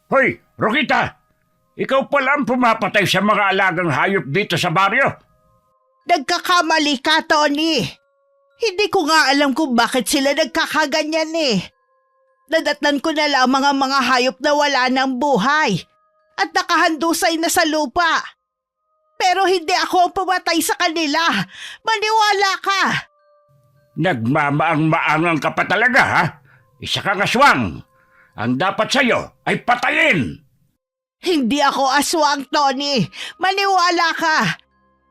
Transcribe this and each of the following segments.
Hoy, Rokita! Ikaw pala ang pumapatay sa mga alagang hayop dito sa baryo. Nagkakamali ka, Tony. Hindi ko nga alam kung bakit sila nagkakaganyan eh. Nadatnan ko na lamang ang mga hayop na wala ng buhay at nakahandusay na sa lupa. Pero hindi ako ang pumatay sa kanila. Maniwala ka. Nagmamaang-maangang ka pa talaga, ha? Isa kang aswang. Ang dapat sa'yo ay patayin. Hindi ako aswang, Tony. Maniwala ka.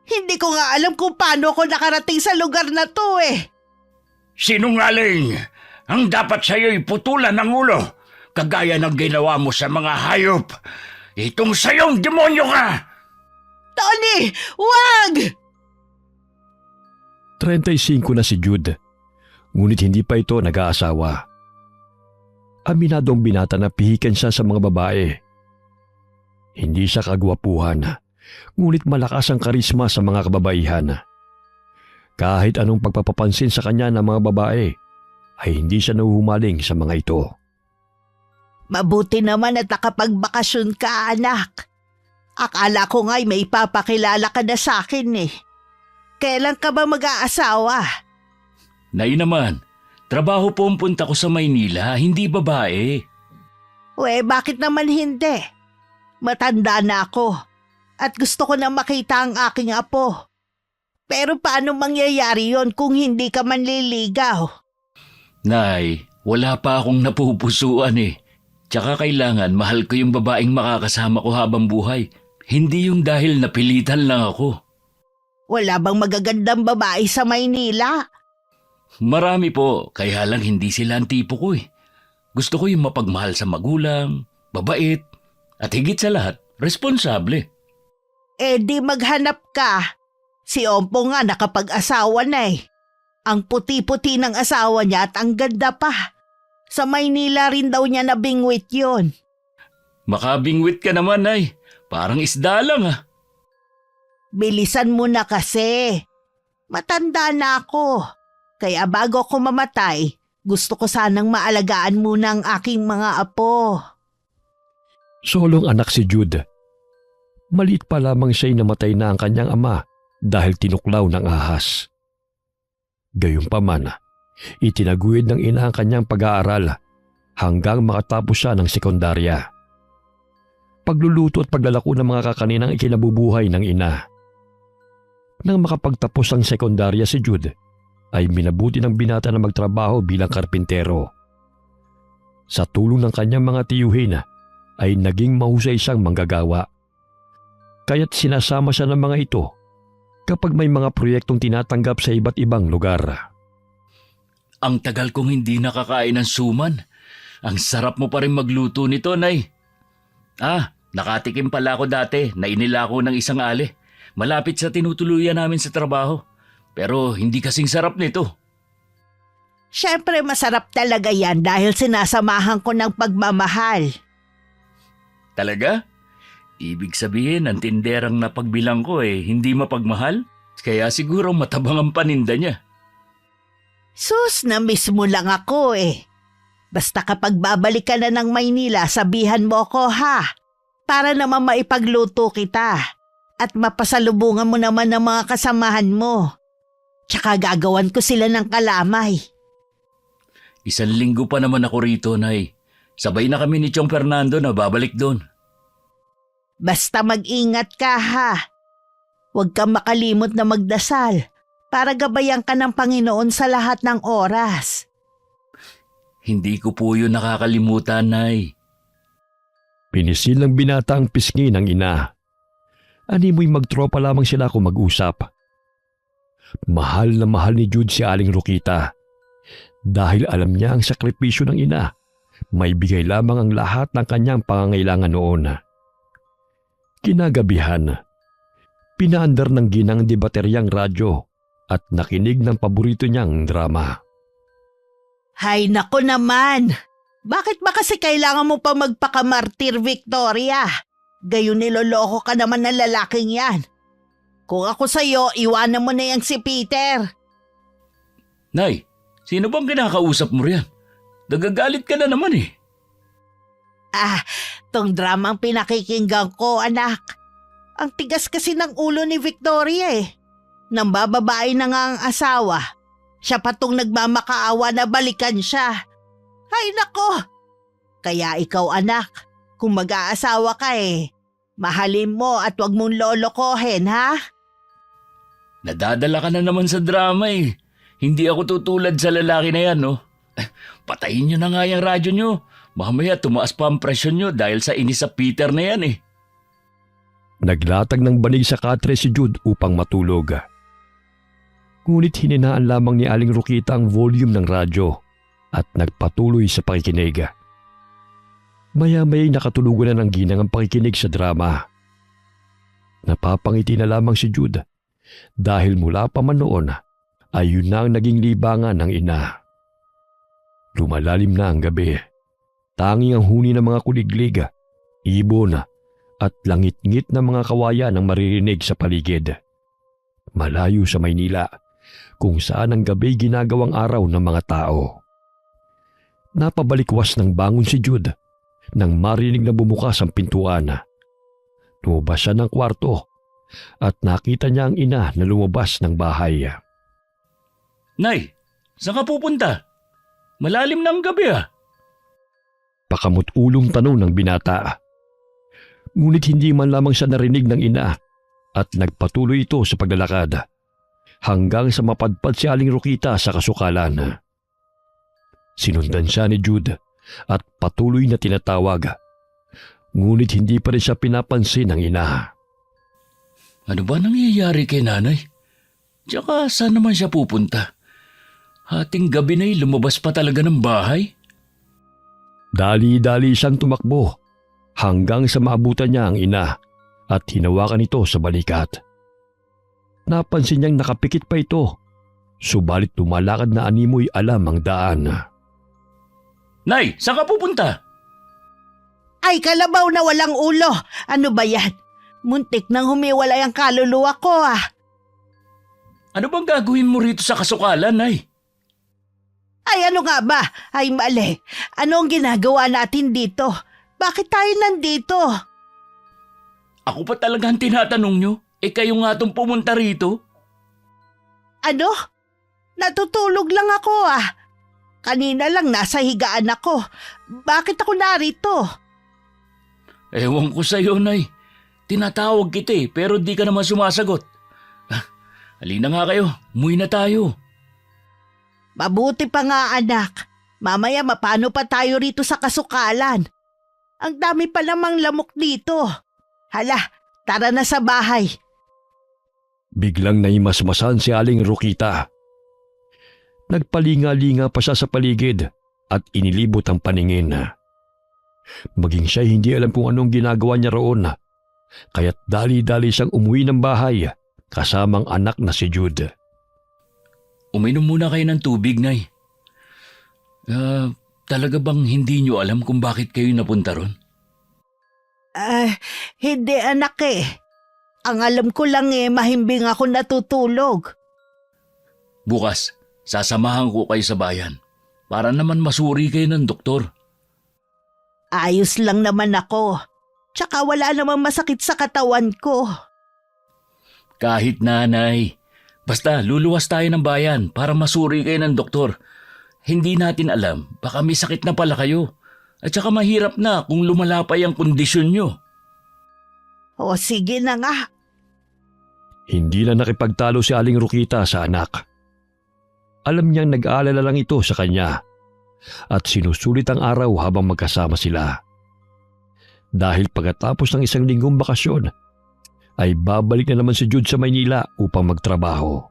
Hindi ko nga alam kung paano ako nakarating sa lugar na to eh. Sinungaling! Ang dapat sa'yo'y putulan ng ulo, kagaya ng ginawa mo sa mga hayop. Itong sa'yong demonyo ka! Tony, wag! 35 na si Jude, ngunit hindi pa ito nag-aasawa. Aminadong binata na pihikan siya sa mga babae. Hindi siya kagwapuhan, ngunit malakas ang karisma sa mga kababaihan. Kahit anong pagpapapansin sa kanya ng mga babae, ay hindi siya nahuhumaling sa mga ito. Mabuti naman at nakapagbakasyon ka, anak. Akala ko nga'y may ipapakilala ka na sa akin eh. Kailan ka ba mag-aasawa? Nay naman, trabaho po ang punta ko sa Maynila, hindi babae. Bakit naman hindi? Matanda na ako at gusto ko na makita ang aking apo. Pero paano mangyayari yon kung hindi ka manliligaw? Nay, wala pa akong napupusuan eh. Tsaka kailangan mahal ko yung babaeng makakasama ko habang buhay. Hindi yung dahil napilitan lang ako. Wala bang magagandang babae sa Maynila? Marami po, kaya lang hindi sila ang tipo ko eh. Gusto ko yung mapagmahal sa magulang, babait, at higit sa lahat, responsable. Di maghanap ka. Si Ompo nga nakapag-asawa na eh. Ang puti-puti ng asawa niya at ang ganda pa. Sa Maynila rin daw niya nabingwit yon. Makabingwit ka naman ay, parang isda lang ah. Bilisan mo na kasi. Matanda na ako. Kaya bago ako mamatay, gusto ko sanang maalagaan muna ang aking mga apo. Solong anak si Jude. Maliit pa lamang siya'y namatay na ang kanyang ama dahil tinuklaw ng ahas. Gayunpaman, itinaguyod ng ina ang kanyang pag-aaral hanggang makatapos siya ng sekundarya. Pagluluto at paglalako ng mga kakaninang ikinabubuhay ng ina. Nang makapagtapos ang sekundarya si Jude, ay minabuti ng binata na magtrabaho bilang karpintero. Sa tulong ng kanyang mga tiyuhin, ay naging mahusay siyang manggagawa. Kaya't sinasama siya ng mga ito kapag may mga proyektong tinatanggap sa iba't ibang lugar. Ang tagal kong hindi nakakain ng suman. Ang sarap mo pa rin magluto nito, Nay. Nakatikim pala ako dati na inilako ng isang ale. Malapit sa tinutuluyan namin sa trabaho. Pero hindi kasing sarap nito. Siyempre masarap talaga yan dahil sinasamahan ko ng pagmamahal. Talaga? Ibig sabihin, ang tinderang napagbilang ko hindi mapagmahal? Kaya siguro matabang ang paninda niya. Sus, na-miss mo lang ako eh. Basta kapag babalik ka na ng Maynila, sabihan mo ko ha. Para naman maipagluto kita. At mapasalubungan mo naman ng mga kasamahan mo. Tsaka gagawan ko sila ng kalamay. 1 linggo pa naman ako rito, Nay. Sabay na kami ni Chong Fernando na babalik doon. Basta mag-ingat ka ha. Huwag kang makalimot na magdasal para gabayan ka ng Panginoon sa lahat ng oras. Hindi ko po yun nakakalimutan, Nay. Pinisil ng binata ang pisngi ng ina. Animoy magtropa lamang sila kung mag-usap. Mahal na mahal ni Jude si Aling Rokita. Dahil alam niya ang sakripisyo ng ina, may bigay lamang ang lahat ng kanyang pangangailangan noon. Kinagabihan, pinaandar ng ginang di bateryang radyo at nakinig ng paborito niyang drama. Hay nako naman! Bakit ba kasi kailangan mo pa magpakamartir, Victoria? Gayon niloloko ka naman ng lalaking yan. Kung ako sa'yo, iwanan mo na yang si Peter. Nay, sino bang kinakausap mo riyan? Nagagalit ka na naman eh. Tong dramang pinakikinggan ko, anak. Ang tigas kasi ng ulo ni Victoria eh. Nang bababae na nga ang asawa, siya pa tong nagmamakaawa na balikan siya. Ay nako! Kaya ikaw anak, kung mag-aasawa ka mahalin mo at wag mong lolokohin ha? Nadadala ka na naman sa drama eh. Hindi ako tutulad sa lalaki na yan, no? Patayin nyo na nga yung radyo nyo. Mamaya tumaas pa ang presyon nyo dahil sa inis sa Peter na yan eh. Naglatag ng banig sa katre si Jude upang matulog. Ngunit hininaan lamang ni Aling Rokita ang volume ng radyo at nagpatuloy sa pakikinig. Maya-maya'y nakatulugan na ng ginang ang pakikinig sa drama. Napapangiti na lamang si Jude dahil mula pa man noon ay yun na ang naging libangan ng ina. Lumalalim na ang gabi. Tanging ang huni ng mga kuliglig, ibon at langit-ngit na mga kawayan ang maririnig sa paligid. Malayo sa Maynila, kung saan ang gabi ginagawang araw ng mga tao. Napabalikwas ng bangon si Jude nang marinig na bumukas ang pintuan. Lumabas siya ng kwarto at nakita niya ang ina na lumabas ng bahay. Nay, saan ka pupunta? Malalim na ang gabi ah. Pakamot-ulong tanong ng binata. Ngunit hindi man lamang siya narinig ng ina at nagpatuloy ito sa paglalakad hanggang sa mapadpad si Aling Rokita sa kasukalan. Sinundan siya ni Jude at patuloy na tinatawag. Ngunit hindi pa rin siya pinapansin ng ina. Ano ba nangyayari kay nanay? Tsaka saan naman siya pupunta? Hating gabi na'y lumabas pa talaga ng bahay? Dali-dali siyang tumakbo hanggang sa maabutan niya ang ina at hinawakan ito sa balikat. Napansin niyang nakapikit pa ito, subalit lumalakad na animoy alam ang daan. Nay, saan ka pupunta? Ay kalabaw na walang ulo! Ano ba yan? Muntik nang humiwalay ang kaluluwa ko ah! Ano bang gagawin mo rito sa kasukalan, Nay? Ay ano nga ba? Ay mali. Ano ang ginagawa natin dito? Bakit tayo nandito? Ako pa talaga ang tinatanong nyo? Kayo nga itong pumunta rito? Ano? Natutulog lang ako ah. Kanina lang nasa higaan ako. Bakit ako narito? Ewan ko sa'yo, Nay. Tinatawag kita pero di ka naman sumasagot. Halina nga kayo, umuwi na tayo. Mabuti pa nga anak. Mamaya mapano pa tayo rito sa kasukalan. Ang dami pa namang lamok dito. Hala, tara na sa bahay. Biglang naimasmasan si Aling Rokita. Nagpalinga-linga pa siya sa paligid at inilibot ang paningin. Maging siya hindi alam kung anong ginagawa niya roon, kaya't dali-dali siyang umuwi ng bahay kasamang anak na si Jude. Uminom muna kayo ng tubig, Nay. Talaga bang hindi nyo alam kung bakit kayo napunta ron? Hindi anak Ang alam ko lang mahimbing ako natutulog. Bukas, sasamahan ko kayo sa bayan para naman masuri kayo ng doktor. Ayos lang naman ako. Tsaka wala namang masakit sa katawan ko. Kahit nanay. Basta luluwas tayo ng bayan para masuri kayo ng doktor. Hindi natin alam, baka may sakit na pala kayo. At saka mahirap na kung lumalapay ang kondisyon nyo. O sige na nga. Hindi na nakipagtalo si Aling Rokita sa anak. Alam niyang nag-aalala lang ito sa kanya at sinusulit ang araw habang magkasama sila. Dahil pagkatapos ng isang linggong bakasyon, ay babalik na naman si Jude sa Maynila upang magtrabaho.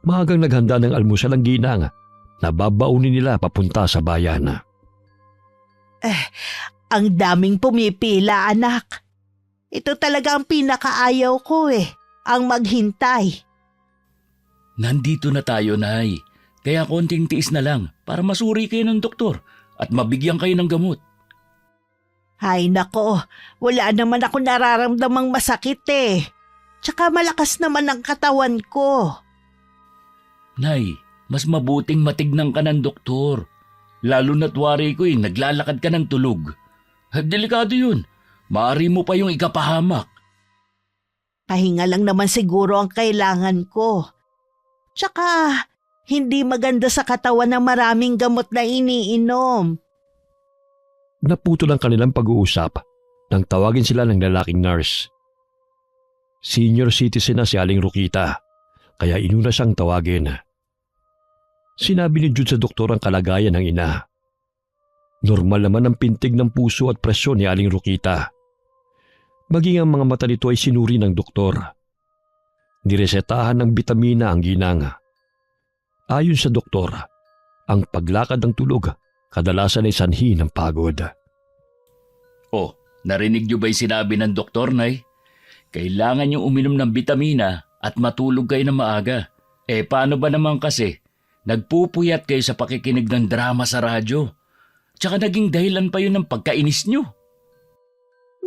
Maagang naghanda ng almusal ang ginang na babaunin nila papunta sa bayan. Ang daming pumipila anak. Ito talaga ang pinakaayaw ko ang maghintay. Nandito na tayo, Nay. Kaya konting tiis na lang para masuri kayo ng doktor at mabigyan kayo ng gamot. Ay nako, wala naman ako nararamdamang masakit Tsaka malakas naman ang katawan ko. Nay, mas mabuting matignan ka ng doktor. Lalo na't wari ko naglalakad ka ng tulog. Delikado yun. Maaari mo pa yung ikapahamak. Pahinga lang naman siguro ang kailangan ko. Tsaka, hindi maganda sa katawan ng maraming gamot na iniinom. Naputol ang kanilang pag-uusap nang tawagin sila ng lalaking nurse. Senior citizen na si Aling Rokita, kaya inuna siyang tawagin. Sinabi ni Jude sa doktor ang kalagayan ng ina. Normal naman ang pintig ng puso at presyon ni Aling Rokita. Maging ang mga mata nito ay sinuri ng doktor. Niresetahan ng bitamina ang ginang. Ayon sa doktor, ang paglakad ng tulog kadalasan ay sanhi ng pagod. Oh, narinig niyo ba yung sinabi ng doktor, Nay? Kailangan niyong uminom ng bitamina at matulog kayo na maaga. Paano ba naman kasi? Nagpupuyat kayo sa pakikinig ng drama sa radyo. Tsaka naging dahilan pa yun ng pagkainis niyo.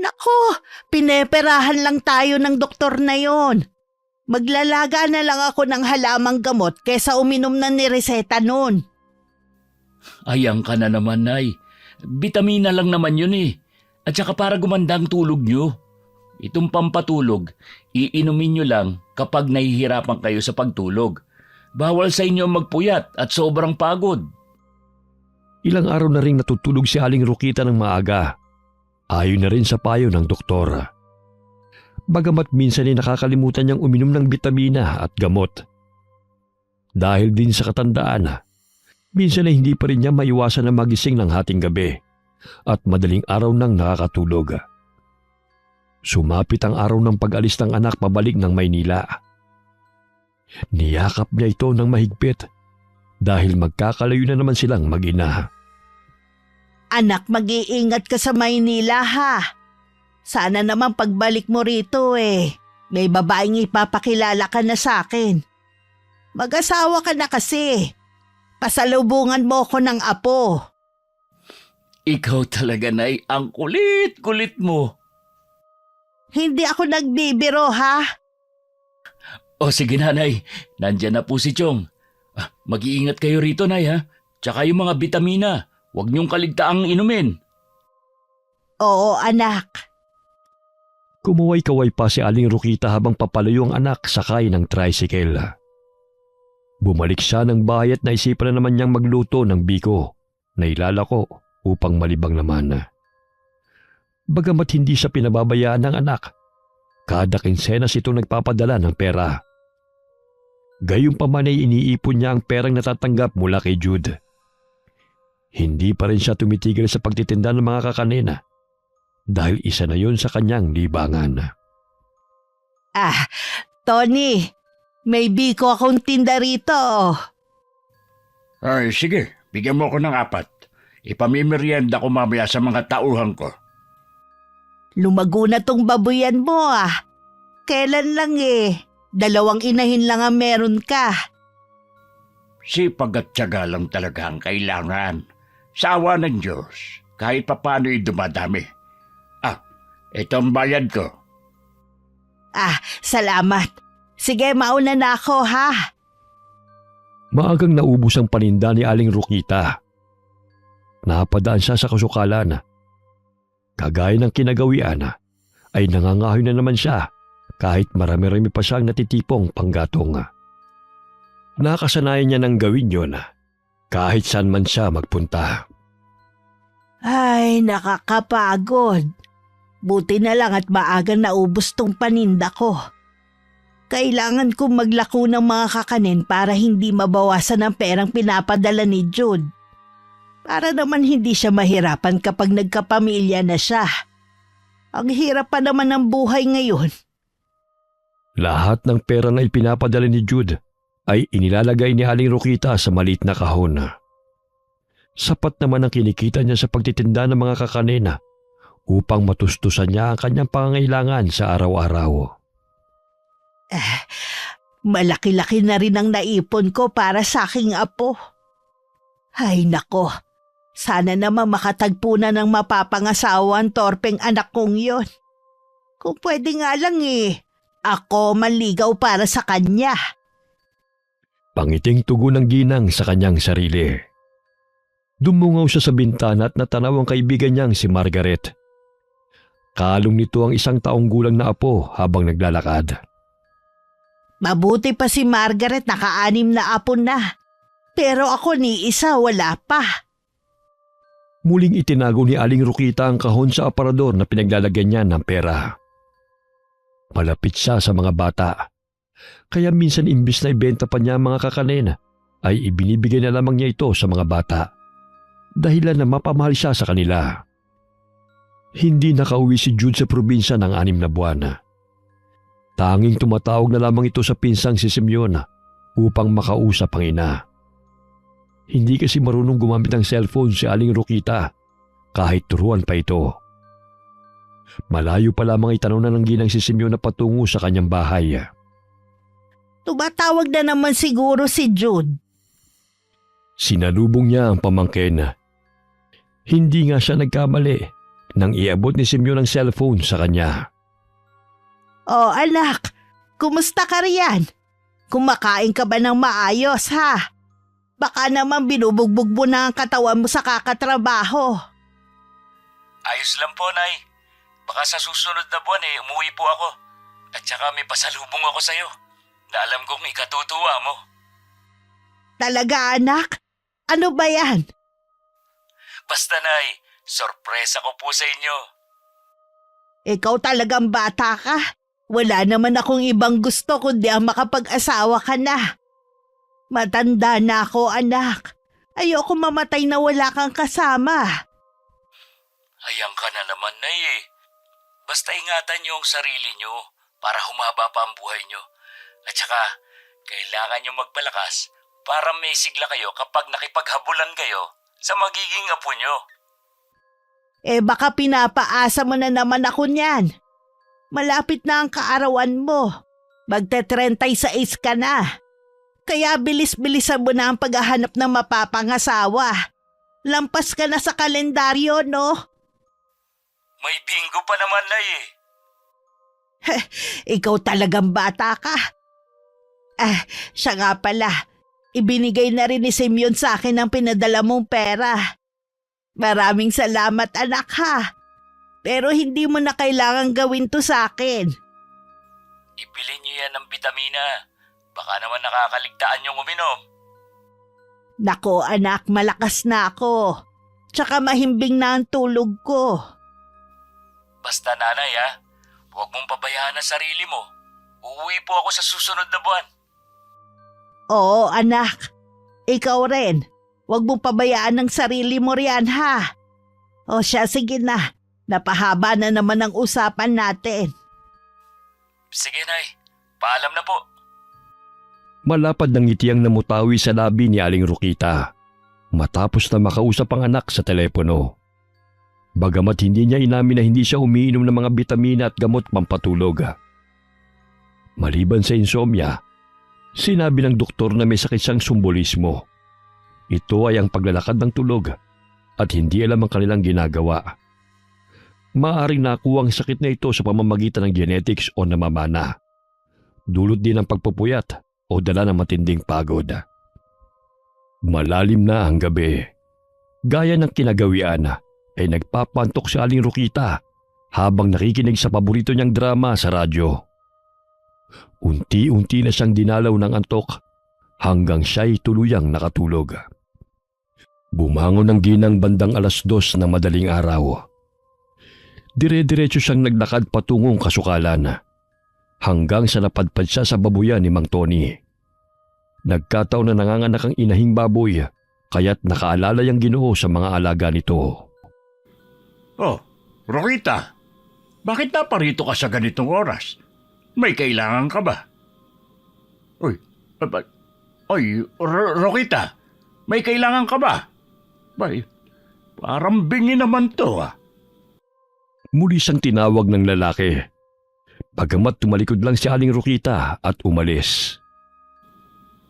Nako, pineperahan lang tayo ng doktor na yon. Maglalaga na lang ako ng halamang gamot kesa uminom na nireseta nun. Ayang ka na naman, Nay. Bitamina lang naman yun eh. At saka para gumanda ang tulog niyo. Itong pampatulog, iinumin niyo lang kapag nahihirapan kayo sa pagtulog. Bawal sa inyo magpuyat at sobrang pagod. Ilang araw na ring natutulog si Aling Rokita ng maaga. Ayon na rin sa payo ng doktor. Bagamat minsan ay nakakalimutan niyang uminom ng bitamina at gamot. Dahil din sa katandaan, minsan ay hindi pa rin niya maiwasan na magising ng hating gabi at madaling araw nang nakakatulog. Sumapit ang araw ng pag-alis ng anak pabalik ng Maynila. Niyakap niya ito ng mahigpit dahil magkakalayo na naman silang mag-ina. Anak, mag-iingat ka sa Maynila ha. Sana naman pagbalik mo rito may babaeng ipapakilala ka na sa akin. Mag-asawa ka na kasi. Pasalubungan mo ko ng apo. Ikaw talaga, Nay. Ang kulit-kulit mo. Hindi ako nagbibiro ha. O sige, Nanay. Nandyan na po si Chong. Mag-iingat kayo rito, Nay, ha? Tsaka yung mga bitamina. Huwag niyong kaligtaang inumin. Oo, anak. Kumuway-kaway pa si Aling Rokita habang papalayo ang anak sakay ng tricycle. Bumalik siya ng bahay at naisipan na naman niyang magluto ng biko na ilalako upang malibang naman. Bagamat hindi siya pinababayaan ng anak, kada kinsenas itong nagpapadala ng pera. Gayunpaman ay iniipon niya ang perang natatanggap mula kay Jude. Hindi pa rin siya tumitigil sa pagtitinda ng mga kakanina dahil isa na yun sa kanyang libangan. Tony, may biko akong tinda rito. Ay, sige, bigyan mo ko ng 4. Ipamimerienda ko mamaya sa mga tauhan ko. Lumago na tong babuyan mo Kailan lang 2 inahin lang ang meron ka. Sipag at tiyaga lang talaga ang kailangan. Sa awa ng Diyos, kahit papano'y dumadami. Ito ang bayad ko. Salamat. Sige, mauna na ako ha. Maagang naubos ang paninda ni Aling Rokita. Napadaan siya sa kasukalan. Kagaya ng kinagawian, ay nangangahoy na naman siya kahit marami-rami pa siyang natitipong panggatong. Nakasanayan niya ng gawin yon kahit saan man siya magpunta. Ay, nakakapagod. Buti na lang at maaga naubos tong paninda ko. Kailangan kong maglako ng mga kakanin para hindi mabawasan ang perang pinapadala ni Jude. Para naman hindi siya mahirapan kapag nagkapamilya na siya. Ang hirap pa naman ng buhay ngayon. Lahat ng pera na ipinapadala ni Jude ay inilalagay ni Aling Rokita sa maliit na kahon. Sapat naman ang kinikita niya sa pagtitinda ng mga kakanina upang matustusan niya ang kanyang pangangailangan sa araw-araw. Malaki-laki na rin ang naipon ko para sa aking apo. Ay nako, sana naman makatagpo na ng mapapangasawa ang torpeng anak kong yon. Kung pwede nga lang ako manligaw para sa kanya. Pangiting tugon ng ginang sa kanyang sarili. Dumungaw siya sa bintana at natanaw ang kaibigan niyang si Margaret. Kalong nito ang 1 taong gulang na apo habang naglalakad. Mabuti pa si Margaret, naka-6 na apo na. Pero ako ni isa, wala pa. Muling itinago ni Aling Rokita ang kahon sa aparador na pinaglalagyan niya ng pera. Malapit siya sa mga bata. Kaya minsan imbis na ibenta pa niya ang mga kakanin, ay ibinibigay na lamang niya ito sa mga bata. Dahilan na mapamahal siya sa kanila. Hindi nakauwi si Jude sa probinsya ng 6 na buwan. Tanging tumatawag na lamang ito sa pinsang si Simeon upang makausap ang ina. Hindi kasi marunong gumamit ng cellphone si Aling Rokita kahit turuan pa ito. Malayo pa lamang itanong na ng ginang si Simeon na patungo sa kanyang bahay. Tumatawag na naman siguro si Jude. Sinalubong niya ang pamangkin. Hindi nga siya nagkamali nang iabot ni Simeon ang cellphone sa kanya. Oh anak, kumusta ka riyan? Kumakain ka ba ng maayos ha? Baka naman binubugbog mo na ang katawan mo sa kakatrabaho. Ayos lang po, Nay. Baka sa susunod na buwan umuwi po ako. At saka may pasalubong ako sa'yo na alam kong ikatutuwa mo. Talaga anak? Ano ba yan? Basta, Nay, sorpresa ko po sa inyo. Ikaw talagang bata ka. Wala naman akong ibang gusto kundi ang makapag-asawa ka na. Matanda na ako, anak. Ayoko mamatay na wala kang kasama. Hayang ka na naman, Nay. Basta ingatan niyo ang sarili niyo para humaba pa ang buhay niyo. At saka, kailangan niyo magpalakas para may sigla kayo kapag nakipaghabulan kayo sa magiging apo niyo. Baka pinapaasa mo na naman ako niyan. Malapit na ang kaarawan mo. Magte-36 ka na. Kaya bilis-bilisan mo na ang paghahanap ng mapapangasawa. Lampas ka na sa kalendaryo, no? May bingo pa naman, Nay. Ikaw talagang bata ka. Siya nga pala. Ibinigay na rin ni Simeon sa akin ang pinadala mong pera. Maraming salamat, anak ha. Pero hindi mo na kailangan gawin to sa akin. Ibili niyo yan ng bitamina. Baka naman nakakaligtaan yung uminom. Nako anak, malakas na ako. Tsaka mahimbing na ang tulog ko. Basta, Nanay, huwag mong pabayaan ang sarili mo. Uuwi po ako sa susunod na buwan. Oo anak, ikaw rin. Huwag mong pabayaan ang sarili mo riyan ha. O siya, sige na. Napahaba na naman ang usapan natin. Sige, Nay. Paalam na po. Malapad ng ngiti ang namutawi sa labi ni Aling Rokita matapos na makausap ang anak sa telepono. Bagamat hindi niya inamin na hindi siya umiinom ng mga bitamina at gamot pampatulog. Maliban sa insomnia, sinabi ng doktor na may sakit siyang sumbolismo. Ito ay ang paglalakad ng tulog at hindi alam ang kanilang ginagawa. Maaaring nakuha ang sakit na ito sa pamamagitan ng genetics o namamana. Dulot din ng pagpupuyat o dala ng matinding pagod. Malalim na ang gabi. Gaya ng kinagawian ay nagpapantok si Aling Rokita habang nakikinig sa paborito niyang drama sa radyo. Unti-unti na siyang dinalaw ng antok hanggang siya'y tuluyang nakatulog. Bumangon ng ginang bandang 2:00 ng madaling araw. Dire-diretso siyang naglakad patungong kasukalan hanggang sa napadpad siya sa babuyan ni Mang Tony. Nagkataon na nanganganak ang inahing baboy kaya't nakaalalay ang Ginoo sa mga alaga nito. Oh, Rokita, bakit naparito ka sa ganitong oras? May kailangan ka ba? Rokita, may kailangan ka ba? Parang bingi naman to Muli siyang tinawag ng lalaki. Bagamat tumalikod lang si Aling Rokita at umalis.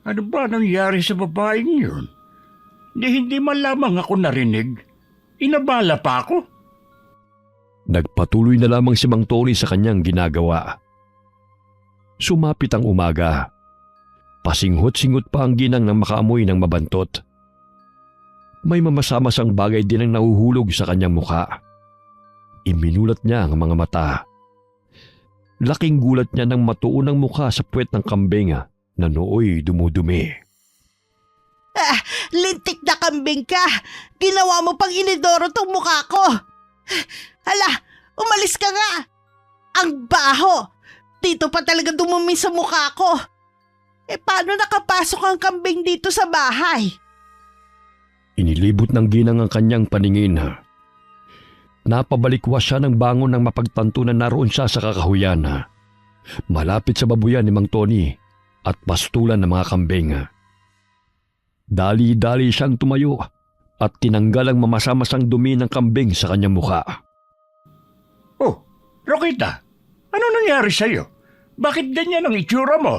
Ano ba nangyari sa babaeng yun? Hindi man lamang ako narinig. Inabala pa ako. Nagpatuloy na lamang si Mang Tony sa kanyang ginagawa. Sumapit ang umaga. Pasinghot-singhot pa ang ginang nang makaamoy ng mabantot. May mamasamasang bagay din ang nahuhulog sa kanyang mukha. Iminulat niya ang mga mata. Laking gulat niya nang matuon ang mukha sa puwet ng kambing na nooy dumudumi. Lintik na kambing ka! Ginawa mo pang inidoro tong mukha ko! Hala, umalis ka nga! Ang baho! Dito pa talaga dumumi sa mukha ko! Paano nakapasok ang kambing dito sa bahay? Inilibot ng ginang ang kanyang paningin. Napabalikwas siya ng bangon nang mapagtanto na naroon siya sa kakahuyan. Malapit sa babuyan ni Mang Tony at pastulan ng mga kambing. Dali-dali siyang tumayo at tinanggal ang mamasamasang dumi ng kambing sa kanyang mukha. Oh, Rokita, ano nangyari sa'yo? Bakit ganyan ang itsura mo?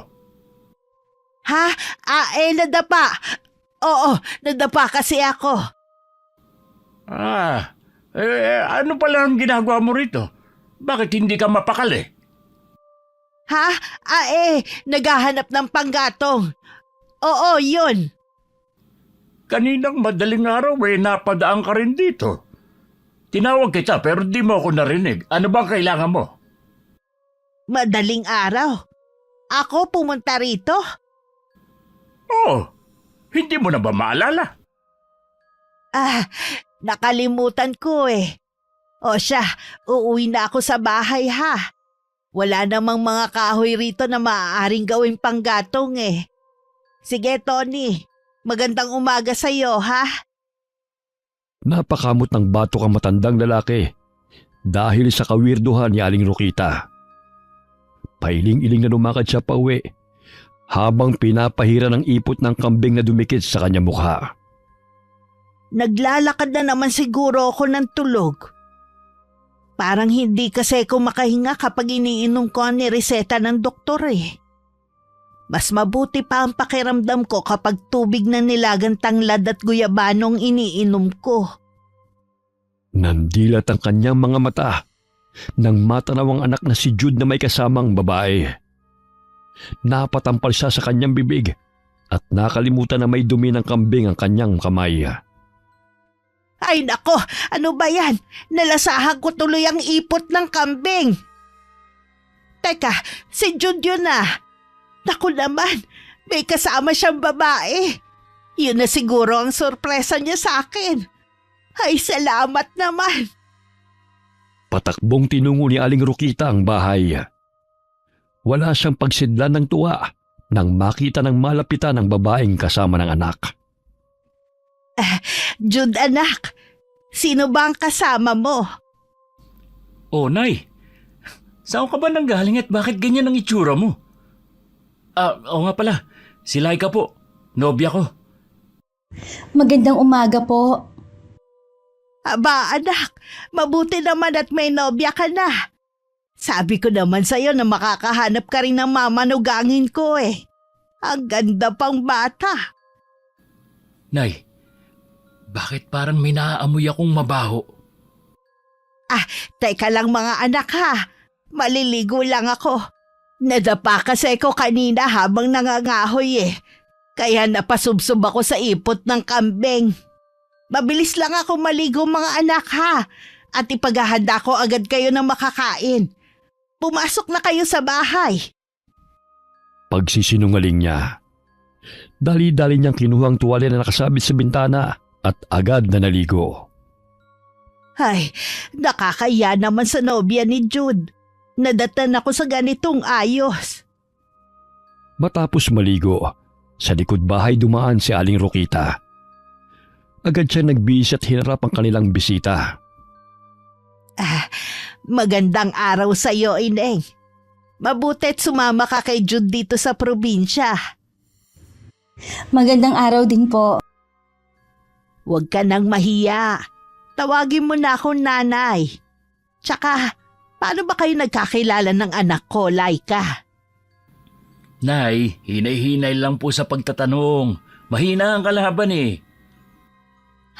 Ha? Nadapa. Oo, nadapa kasi ako. Ano pala ang ginagawa mo rito? Bakit hindi ka mapakali? Ha? Naghahanap ng panggatong. Oo, yun. Kaninang madaling araw napadaan ka rin dito. Tinawag kita pero di mo ako narinig. Ano bang kailangan mo? Madaling araw? Ako pumunta rito? Oh, hindi mo na ba maalala? Nakalimutan ko eh. O siya, uuwi na ako sa bahay ha. Wala namang mga kahoy rito na maaaring gawing panggatong eh. Sige Tony, magandang umaga sa iyo ha. Napakamot ng batok ang matandang lalaki dahil sa kawirduhan ni Aling Rokita. Pailing-iling na lumakad siya pa uwi habang pinapahira ng ipot ng kambing na dumikit sa kanyang mukha. Naglalakad na naman siguro ako ng tulog. Parang hindi kasi ako makahinga kapag iniinom ko ang nireseta ng doktor eh. Mas mabuti pa ang pakiramdam ko kapag tubig na nilagang tanglad at guyabanong iniinom ko. Nandilat ang kanyang mga mata nang matanaw ang anak na si Jude na may kasamang babae. Napatampal siya sa kanyang bibig at nakalimutan na may dumi ng kambing ang kanyang kamay. Ay nako, ano ba yan? Nalasahan ko tuloy ang ipot ng kambing. Teka, si Jude yun ah. Naku naman, may kasama siyang babae. Yun na siguro ang sorpresa niya sa akin. Ay salamat naman. Patakbong tinungo ni Aling Rokita ang bahay. Wala siyang pagsidlan ng tuwa nang makita ng malapitan ng babaeng kasama ng anak. Jude anak, sino ba ang kasama mo? Oh, Nay. Saan ka ba nanggaling at bakit ganyan ang itsura mo? Oo nga pala. Si Laika po. Nobya ko. Magandang umaga po. Aba anak, mabuti naman at may nobya ka na. Sabi ko naman sa'yo na makakahanap ka rin ng mamanugangin ko eh. Ang ganda pang bata. Nay, bakit parang may naaamoy akong mabaho? Teka lang mga anak ha. Maliligo lang ako. Nadapa kasi ako kanina habang nangangahoy eh. Kaya napasubsob ako sa ipot ng kambing. Mabilis lang ako maligo mga anak ha. At ipaghahanda ko agad kayo ng makakain. Pumasok na kayo sa bahay. Pagsisinungaling niya. Dali-dali niyang kinuha ang tuwalya na nakasabit sa bintana at agad na naligo. Ay, nakakaya naman sa nobya ni Jude. Nadatan ako sa ganitong ayos. Matapos maligo, sa likod bahay dumaan si Aling Rokita. Agad siya nagbihis at hinarap ang kanilang bisita. Magandang araw sa iyo, Ineng. Mabuti't sumama ka kay Jude dito sa probinsya. Magandang araw din po. Huwag ka nang mahiya. Tawagin mo na akong nanay. Tsaka, paano ba kayo nagkakilala ng anak ko, Laika? Nay, hinay-hinay lang po sa pagtatanong. Mahina ang kalaban eh.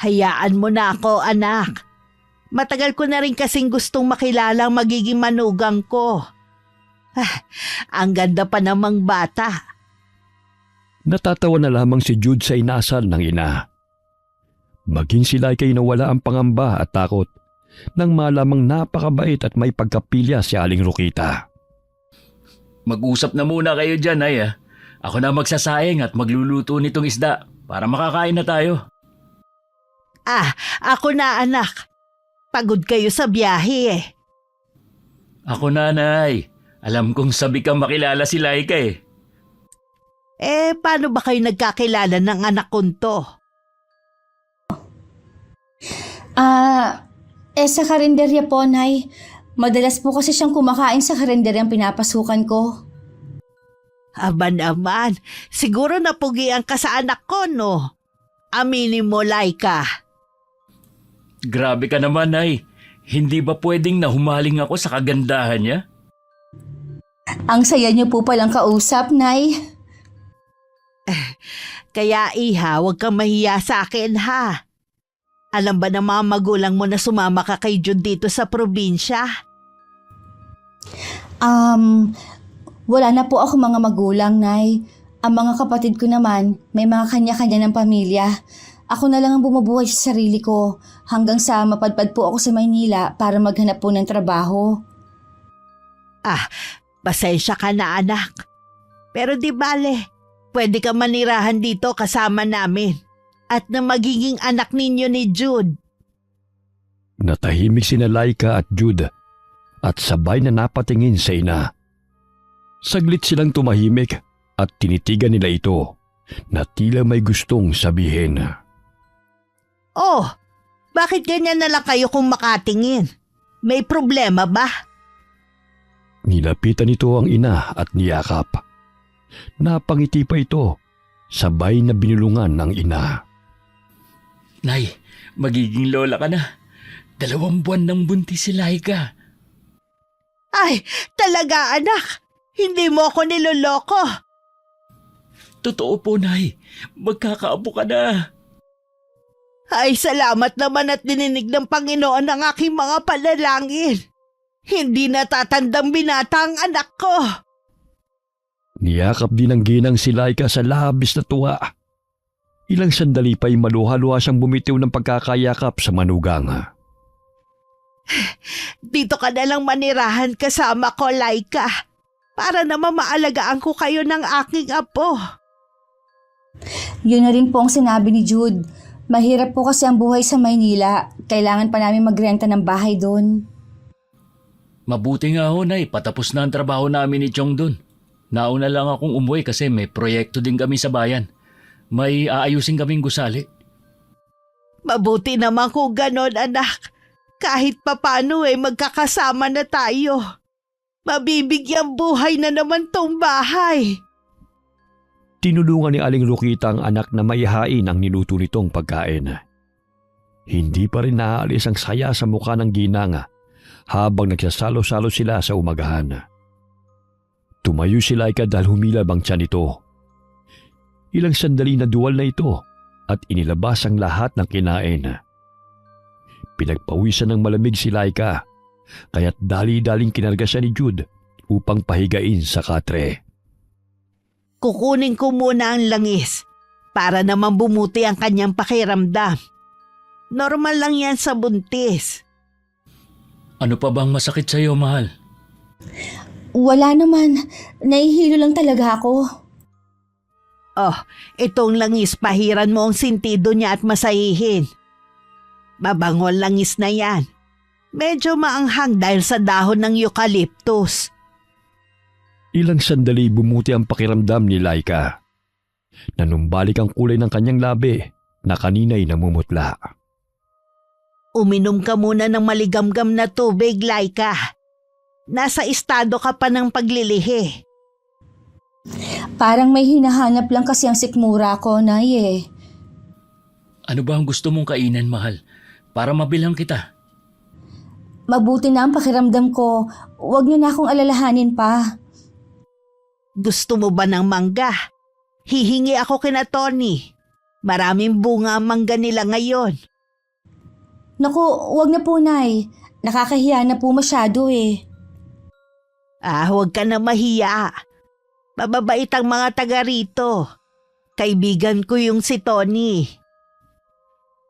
Hayaan mo na ako, anak. Matagal ko na rin kasing gustong makilala ang magiging manugang ko. Ang ganda pa namang bata. Natatawa na lamang si Jude sa inasal ng ina. Maging si Laika ay nawala ang pangamba at takot nang malamang napakabait at may pagkapilya si Aling Rokita. Mag-usap na muna kayo dyan, Nay. Ako na magsasaing at magluluto nitong isda para makakain na tayo. Ako na anak. Pagod kayo sa biyahe eh. Ako na, Nay. Alam kong sabi kang makilala si Laika eh. Paano ba kayo nagkakilala ng anak ko to? Sa karinderya po, Nay. Madalas po kasi siyang kumakain sa karinderyang pinapasukan ko. Aba naman, siguro napugian ka sa anak ko, no? Aminin mo, Laika. Grabe ka naman, Nay. Hindi ba pwedeng nahumaling ako sa kagandahan niya? Ang saya niyo po palang kausap, Nay. Kaya iha, huwag kang mahiya sa akin ha. Alam ba ng mga magulang mo na sumama ka kay Jude dito sa probinsya? Wala na po ako mga magulang, Nay. Ang mga kapatid ko naman, may mga kanya-kanya ng pamilya. Ako na lang ang bumubuhay sa sarili ko hanggang sa mapadpad po ako sa Maynila para maghanap po ng trabaho. Pasensya ka na anak. Pero di bale, pwede ka manirahan dito kasama namin at na magiging anak ninyo ni Jude. Natahimik sina Laika at Jude at sabay na napatingin sa ina. Saglit silang tumahimik at tinitigan nila ito na tila may gustong sabihin. Oh, bakit ganyan na lang kayo kung makatingin? May problema ba? Nilapitan nito ang ina at niyakap. Napangiti pa ito, sabay na binulungan ng ina. Nay, magiging lola ka na. 2 buwan ng buntis si Laika. Ay, talaga anak. Hindi mo ako niloloko. Totoo po, Nay. Magkakaapo ka na. Ay, salamat naman at dininig ng Panginoon ang aking mga panalangin. Hindi natatandang binata ang anak ko. Niyakap din ng ginang si Laika sa labis na tuwa. Ilang sandali pa'y maluha-luha siyang bumitiw ng pagkakayakap sa manugang. Dito ka na lang manirahan kasama ko, Laika. Para naman maalagaan ko kayo ng aking apo. Yun na rin po ang sinabi ni Jude. Mahirap po kasi ang buhay sa Maynila. Kailangan pa namin magrenta ng bahay doon. Mabuti nga ho, Nay. Patapos na ang trabaho namin ni Chong doon. Nauna lang akong umuwi kasi may proyekto din kami sa bayan. May aayusin kaming gusali. Mabuti naman kung ganon, anak. Kahit papano magkakasama na tayo. Mabibigyan buhay na naman tong bahay. Tinulungan ni Aling Rokita ang anak na maihain ang niluto nitong pagkain. Hindi pa rin naaalis ang saya sa mukha ng ginanga habang nagsasalo-salo sila sa umagahan. Tumayo si Laika dahil humilab ang tiyan nito. Ilang sandali na duwal na ito at inilabas ang lahat ng kinain. Pinagpawisan ng malamig si Laika kaya't dali-daling kinarga siya ni Jude upang pahigain sa katre. Kukunin ko muna ang langis para naman bumuti ang kanyang pakiramdam. Normal lang yan sa buntis. Ano pa bang masakit sa'yo, mahal? Wala naman. Nahihilo lang talaga ako. Oh, itong langis pahiran mo ang sintido niya at masahihin. Mabangol langis na yan. Medyo maanghang dahil sa dahon ng eucalyptus. Ilang sandali bumuti ang pakiramdam ni Laika. Nanumbalik ang kulay ng kanyang labi na kanina'y namumutla. Uminom ka muna ng maligamgam na tubig, Laika. Nasa estado ka pa ng paglilihi. Parang may hinahanap lang kasi ang sikmura ko, Nay eh. Ano ba ang gusto mong kainan, mahal? Para mabilang kita. Mabuti na ang pakiramdam ko. Huwag niyo na akong alalahanin pa. Gusto mo ba ng mangga? Hihingi ako kina Tony. Maraming bunga ang mangga nila ngayon. Naku, huwag na po, Nay. Nakakahiya na po masyado eh. Huwag ka na mahiya. Mababait ang mga taga rito. Kaibigan ko yung si Tony.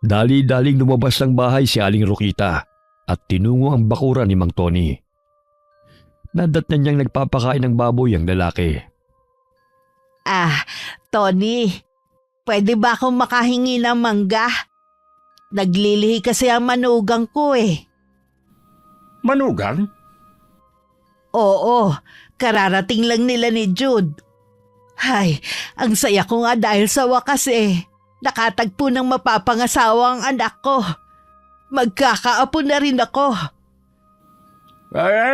Dali-daling lumabas ng bahay si Aling Rokita at tinungo ang bakuran ni Mang Tony. Nadatnan niyang nagpapakain ng baboy ang lalaki. Tony, pwede ba akong makahingi ng mangga? Naglilihi kasi ang manugang ko eh. Manugang? Oo, kararating lang nila ni Jude. Ay, ang saya ko nga dahil sa wakas eh. Nakatagpo ng mapapangasawa ang anak ko. Magkakaapo na rin ako.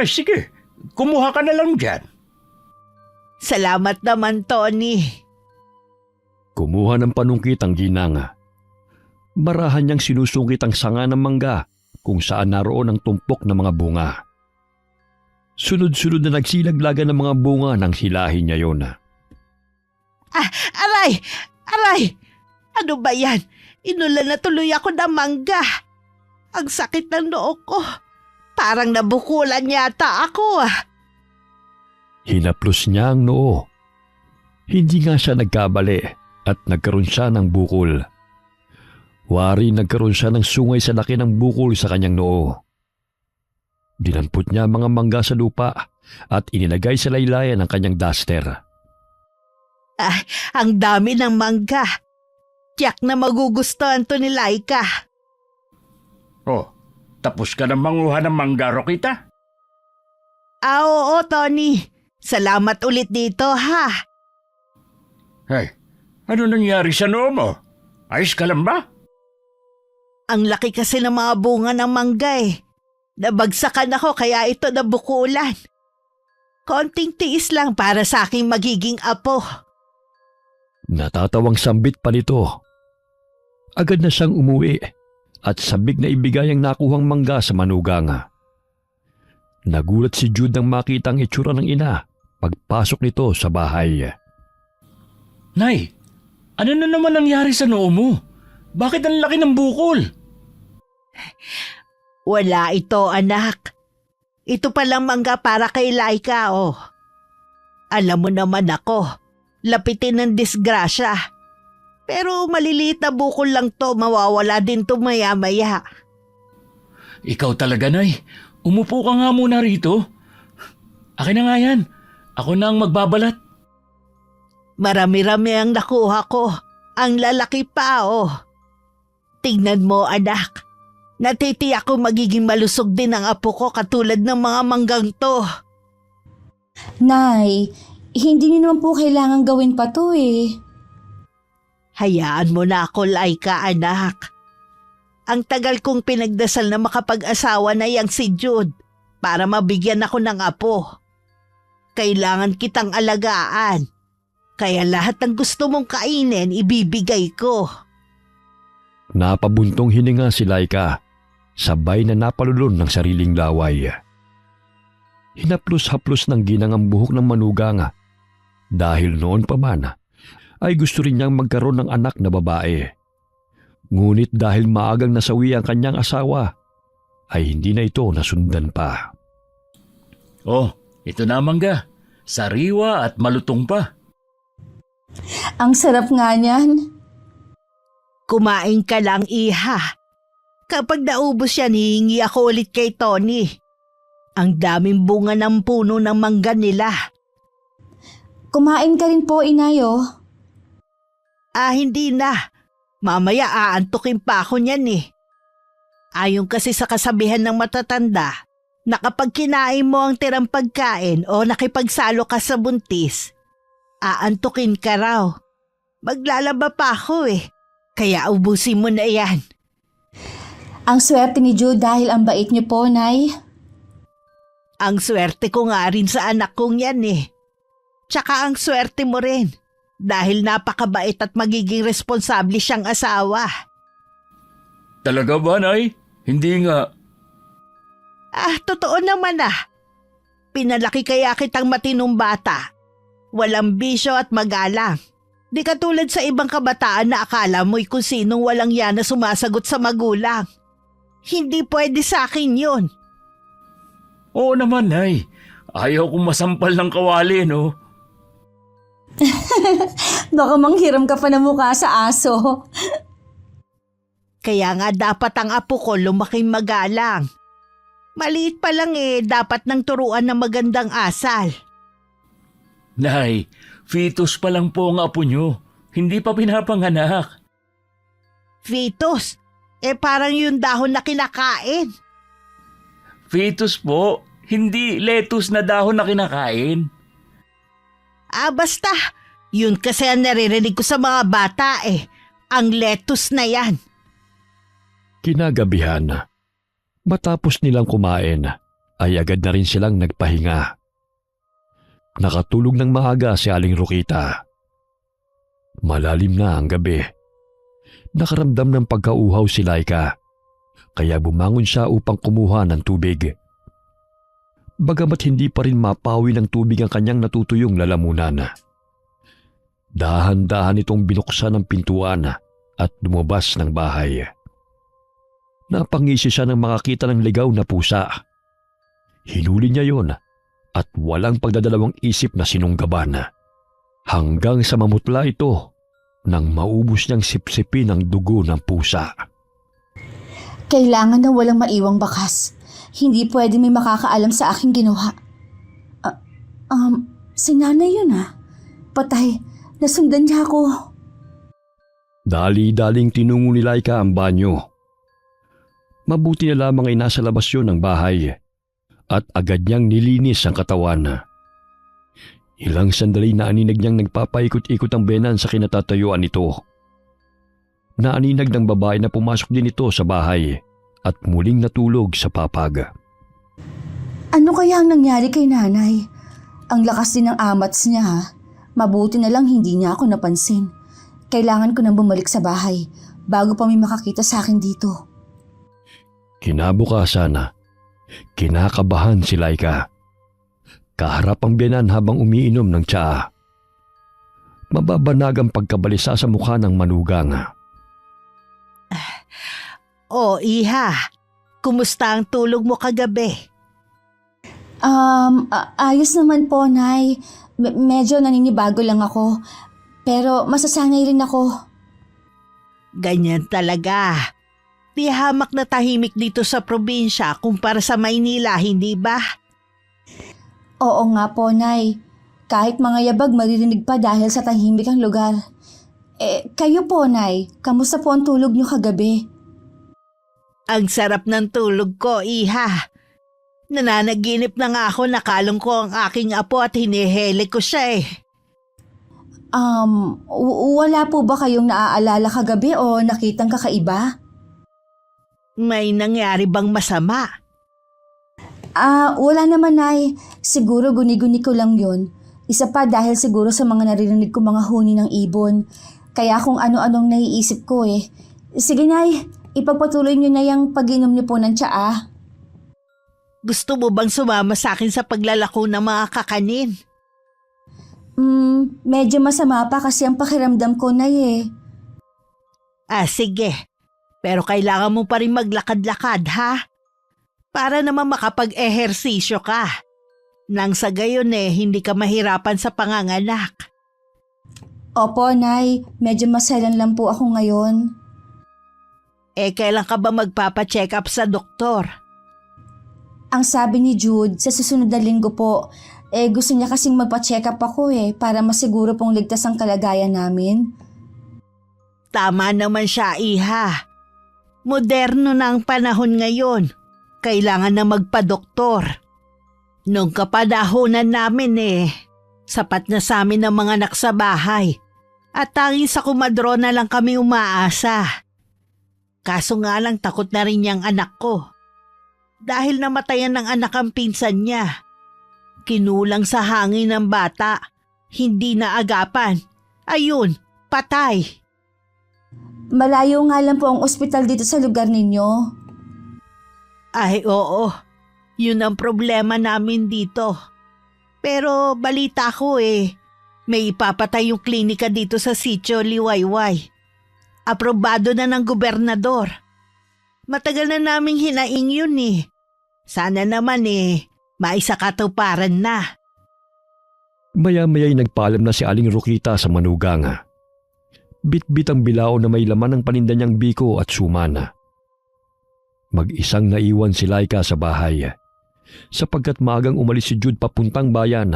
Sige, kumuha ka na lang dyan. Salamat naman, Tony. Kumuha ng panungkit ang ginanga. Marahan niyang sinusungkit ang sanga ng mangga kung saan naroon ang tumpok ng mga bunga. Sunod-sunod na nagsilaglagan ng mga bunga nang hilahin niya yon. Aray! Aray! Ano ba yan? Inulan na tuloy ako ng mangga. Ang sakit ng noo ko. Parang nabukulan yata ako Hinaplos niya ang noo. Hindi nga siya nagkabali at nagkaroon siya ng bukol. Wari nagkaroon siya ng sungay sa laki ng bukol sa kanyang noo. Dinampot niya ang mga mangga sa lupa at inilagay sa laylayan ng kanyang duster. Ang dami ng mangga. Tiyak na magugustuhan to ni Laika. Oh, tapos ka na manguha ng mangga, Rokita? Oo, Tony. Salamat ulit dito, ha? Hey, ano nangyari sa noo mo? Ayos ka lang ba? Ang laki kasi ng mga bunga ng mangga eh. Nabagsakan ako kaya ito nabukulan. Konting tiis lang para sa aking magiging apo. Natatawang sambit pa nito. Agad na siyang umuwi at sabik na ibigay ang nakuhang mangga sa manugang. Nagulat si Jude nang makita ang itsura ng ina pagpasok nito sa bahay. Nay, ano na naman nangyari sa noo mo? Bakit ang laki ng bukol? Wala ito, anak. Ito palang mangga para kay Laika, oh. Alam mo naman ako, lapitin ng disgrasya. Pero maliliit na bukol lang to, mawawala din to maya-maya. Ikaw talaga, Nay. Umupo ka nga muna rito. Akin na nga yan. Ako na ang magbabalat. Marami-rami ang nakuha ko. Ang lalaki pa, oh. Tingnan mo, anak. Natitiyak ko magiging malusog din ang apo ko katulad ng mga manggang to. Nay, hindi niyo naman po kailangan gawin pa to eh. Hayaan mo na ako, Laika, anak. Ang tagal kong pinagdasal na makapag-asawa na yang si Jude para mabigyan ako ng apo. Kailangan kitang alagaan. Kaya lahat ng gusto mong kainin, ibibigay ko. Napabuntong hininga si Laika, sabay na napalulon ng sariling laway. Hinaplos-haplos ng ginang ang buhok ng manugang. Dahil noon pa man, ay gusto rin niyang magkaroon ng anak na babae. Ngunit dahil maagang nasawi ang kanyang asawa, ay hindi na ito nasundan pa. Oh, ito na mangga. Sariwa at malutong pa. Ang sarap nga niyan. Kumain ka lang, iha. Kapag naubos yan, hihingi ako ulit kay Tony. Ang daming bunga ng puno ng mangga nila. Kumain ka rin po, inayo. Hindi na. Mamaya aantukin pa ako niyan eh. Ayon kasi sa kasabihan ng matatanda, na kapag kinain mo ang tirang pagkain o nakipagsalo ka sa buntis, aantukin ka raw. Maglalaba pa ako eh. Kaya ubusin mo na yan. Ang swerte ni Jude dahil ang bait niyo po, Nay. Ang swerte ko nga rin sa anak kong yan eh. Tsaka ang swerte mo rin. Dahil napakabait at magiging responsable siyang asawa. Talaga ba, Nay? Hindi nga. Totoo naman Pinalaki kaya kitang matinong bata. Walang bisyo at magalang. Di katulad sa ibang kabataan na akala mo'y kung sinong walang yan na sumasagot sa magulang. Hindi pwede sa akin yun. Oo naman, Nay. Ayaw kong masampal ng kawali, no? Baka manghiram ka pa ng mukha sa aso. Kaya nga dapat ang apo ko lumaking magalang. Maliit pa lang dapat nang turuan ng magandang asal. Nay, fetus pa lang po ang apo nyo. Hindi pa pinapanganak. Fetus, parang yung dahon na kinakain. Fetus po, hindi lettuce na dahon na kinakain. Basta, yun kasi ang naririnig ko sa mga bata ang lettuce na yan. Kinagabihan, matapos nilang kumain, ay agad na rin silang nagpahinga. Nakatulog ng maaga si Aling Rokita. Malalim na ang gabi. Nakaramdam ng pagkauhaw si Laika, kaya bumangon siya upang kumuha ng tubig. Bagamat hindi pa rin mapawi ng tubig ang kanyang natutuyong lalamunan. Dahan-dahan itong binuksan ng pintuan at lumabas ng bahay. Napangisi siya nang makakita ng ligaw na pusa. Hinuli niya yon at walang pagdadalawang isip na sinunggaban. Hanggang sa mamutla ito nang maubos niyang sipsipin ang dugo ng pusa. Kailangan na walang maiwang bakas. Hindi pwede may makakaalam sa aking ginawa. Si nanay yun Patay, nasundan niya ako. Dali-daling tinungo ni Laika ang banyo. Mabuti na lamang ay nasa labas yun ng bahay at agad niyang nilinis ang katawan. Ilang sandali naaninag niyang nagpapaikot-ikot ang benan sa kinatatayuan nito. Naaninag ng babae na pumasok din ito sa bahay at muling natulog sa papag. Ano kaya ang nangyari kay nanay? Ang lakas din ng amats niya Mabuti na lang hindi niya ako napansin. Kailangan ko nang bumalik sa bahay bago pa may makakita sa akin dito. Kinabukasan, kinakabahan si Laika. Kaharap ang biyanan habang umiinom ng tsaa. Mababanag ang pagkabalisa sa mukha ng manugang. Iha, kumusta ang tulog mo kagabi? Ayos naman po, Nay. Medyo naninibago lang ako. Pero masasanay rin ako. Ganyan talaga. Di hamak na tahimik dito sa probinsya kumpara sa Maynila, hindi ba? Oo nga po, Nay. Kahit mga yabag maririnig pa dahil sa tahimik ang lugar. Kayo po, Nay. Kamusta po ang tulog niyo kagabi? Ang sarap ng tulog ko, Iha. Nananaginip na nga ako na kalong ko ang aking apo at hinihele ko siya Wala po ba kayong naaalala kagabi o nakitang kakaiba? May nangyari bang masama? Wala naman, Nay. Siguro guni-guni ko lang yun. Isa pa dahil siguro sa mga naririnig ko mga huni ng ibon. Kaya kung ano-anong naiisip ko Sige, Nay. Ipagpatuloy niyo na yung pag-inom niyo po ng tsaa. Gusto mo bang sumama sa akin sa paglalako ng mga kakanin? Medyo masama pa kasi ang pakiramdam ko, Nay Sige. Pero kailangan mo pa rin maglakad-lakad, ha? Para naman makapag-ehersisyo ka. Nang sa gayon hindi ka mahirapan sa panganganak. Opo, Nay. Medyo maselan lang po ako ngayon. Kailan ka ba magpapa-check up sa doktor? Ang sabi ni Jude, sa susunod na linggo po, gusto niya kasing magpa-check up ako para masiguro pong ligtas ang kalagayan namin. Tama naman siya, Iha. Moderno na ang panahon ngayon. Kailangan na magpa-doktor. Nung kapadahonan namin sapat na sa amin ang mga anak sa bahay. At tanging sa kumadro na lang kami umaasa. Kaso nga lang takot na rin niyang anak ko. Dahil namatayan ng anak ang pinsan niya. Kinulang sa hangin ng bata. Hindi na agapan. Ayun, patay. Malayo nga lang po ang ospital dito sa lugar ninyo. Ay oo, yun ang problema namin dito. Pero balita ko may ipapatay yung klinika dito sa sitio Liwayway. Aprobado na ng gobernador. Matagal na naming hinaing yun Sana naman maisakatuparan na. Maya-maya'y nagpaalam na si Aling Rokita sa manugang. Bit-bit ang bilao na may laman ng paninda niyang biko at suman. Mag-isang naiwan si Laika sa bahay sapagkat maagang umalis si Jude papuntang bayan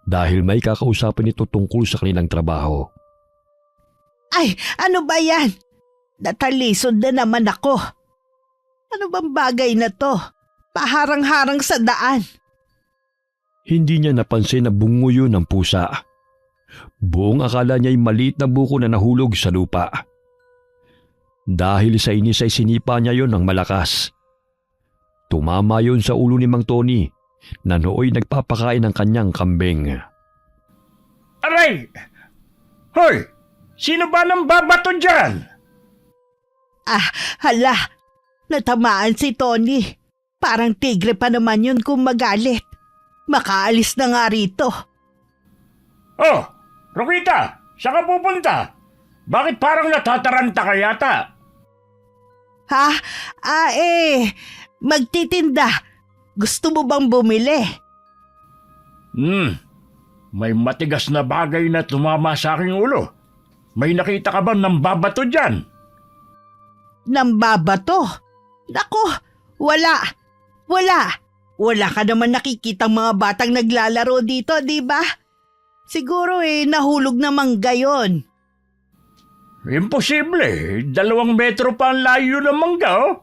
dahil may kakausapin ito tungkol sa kanilang trabaho. Ay, ano ba yan? Natalisod na naman ako. Ano bang bagay na to? Paharang-harang sa daan. Hindi niya napansin na bunguyo ng pusa. Buong akala niya'y maliit na buko na nahulog sa lupa. Dahil sa inis ay sinipa niya yon ng malakas. Tumama yon sa ulo ni Mang Tony na nooy nagpapakain ng kanyang kambing. Aray! Hoy! Sino ba nang babato dyan? Ah, hala. Natamaan si Tony. Parang tigre pa naman yun kung magalit. Makaalis na nga rito. Oh, Rokita, saan ka pupunta? Bakit parang natataranta ka yata? Ha? Magtitinda. Gusto mo bang bumili? May matigas na bagay na tumama sa aking ulo. May nakita ka bang nambabato dyan? Nambabato? Nako, wala. Wala ka naman nakikitang mga batang naglalaro dito, di ba? Siguro nahulog naman gayon. Imposible. 2 metro pa ang layo ng mangga, oh.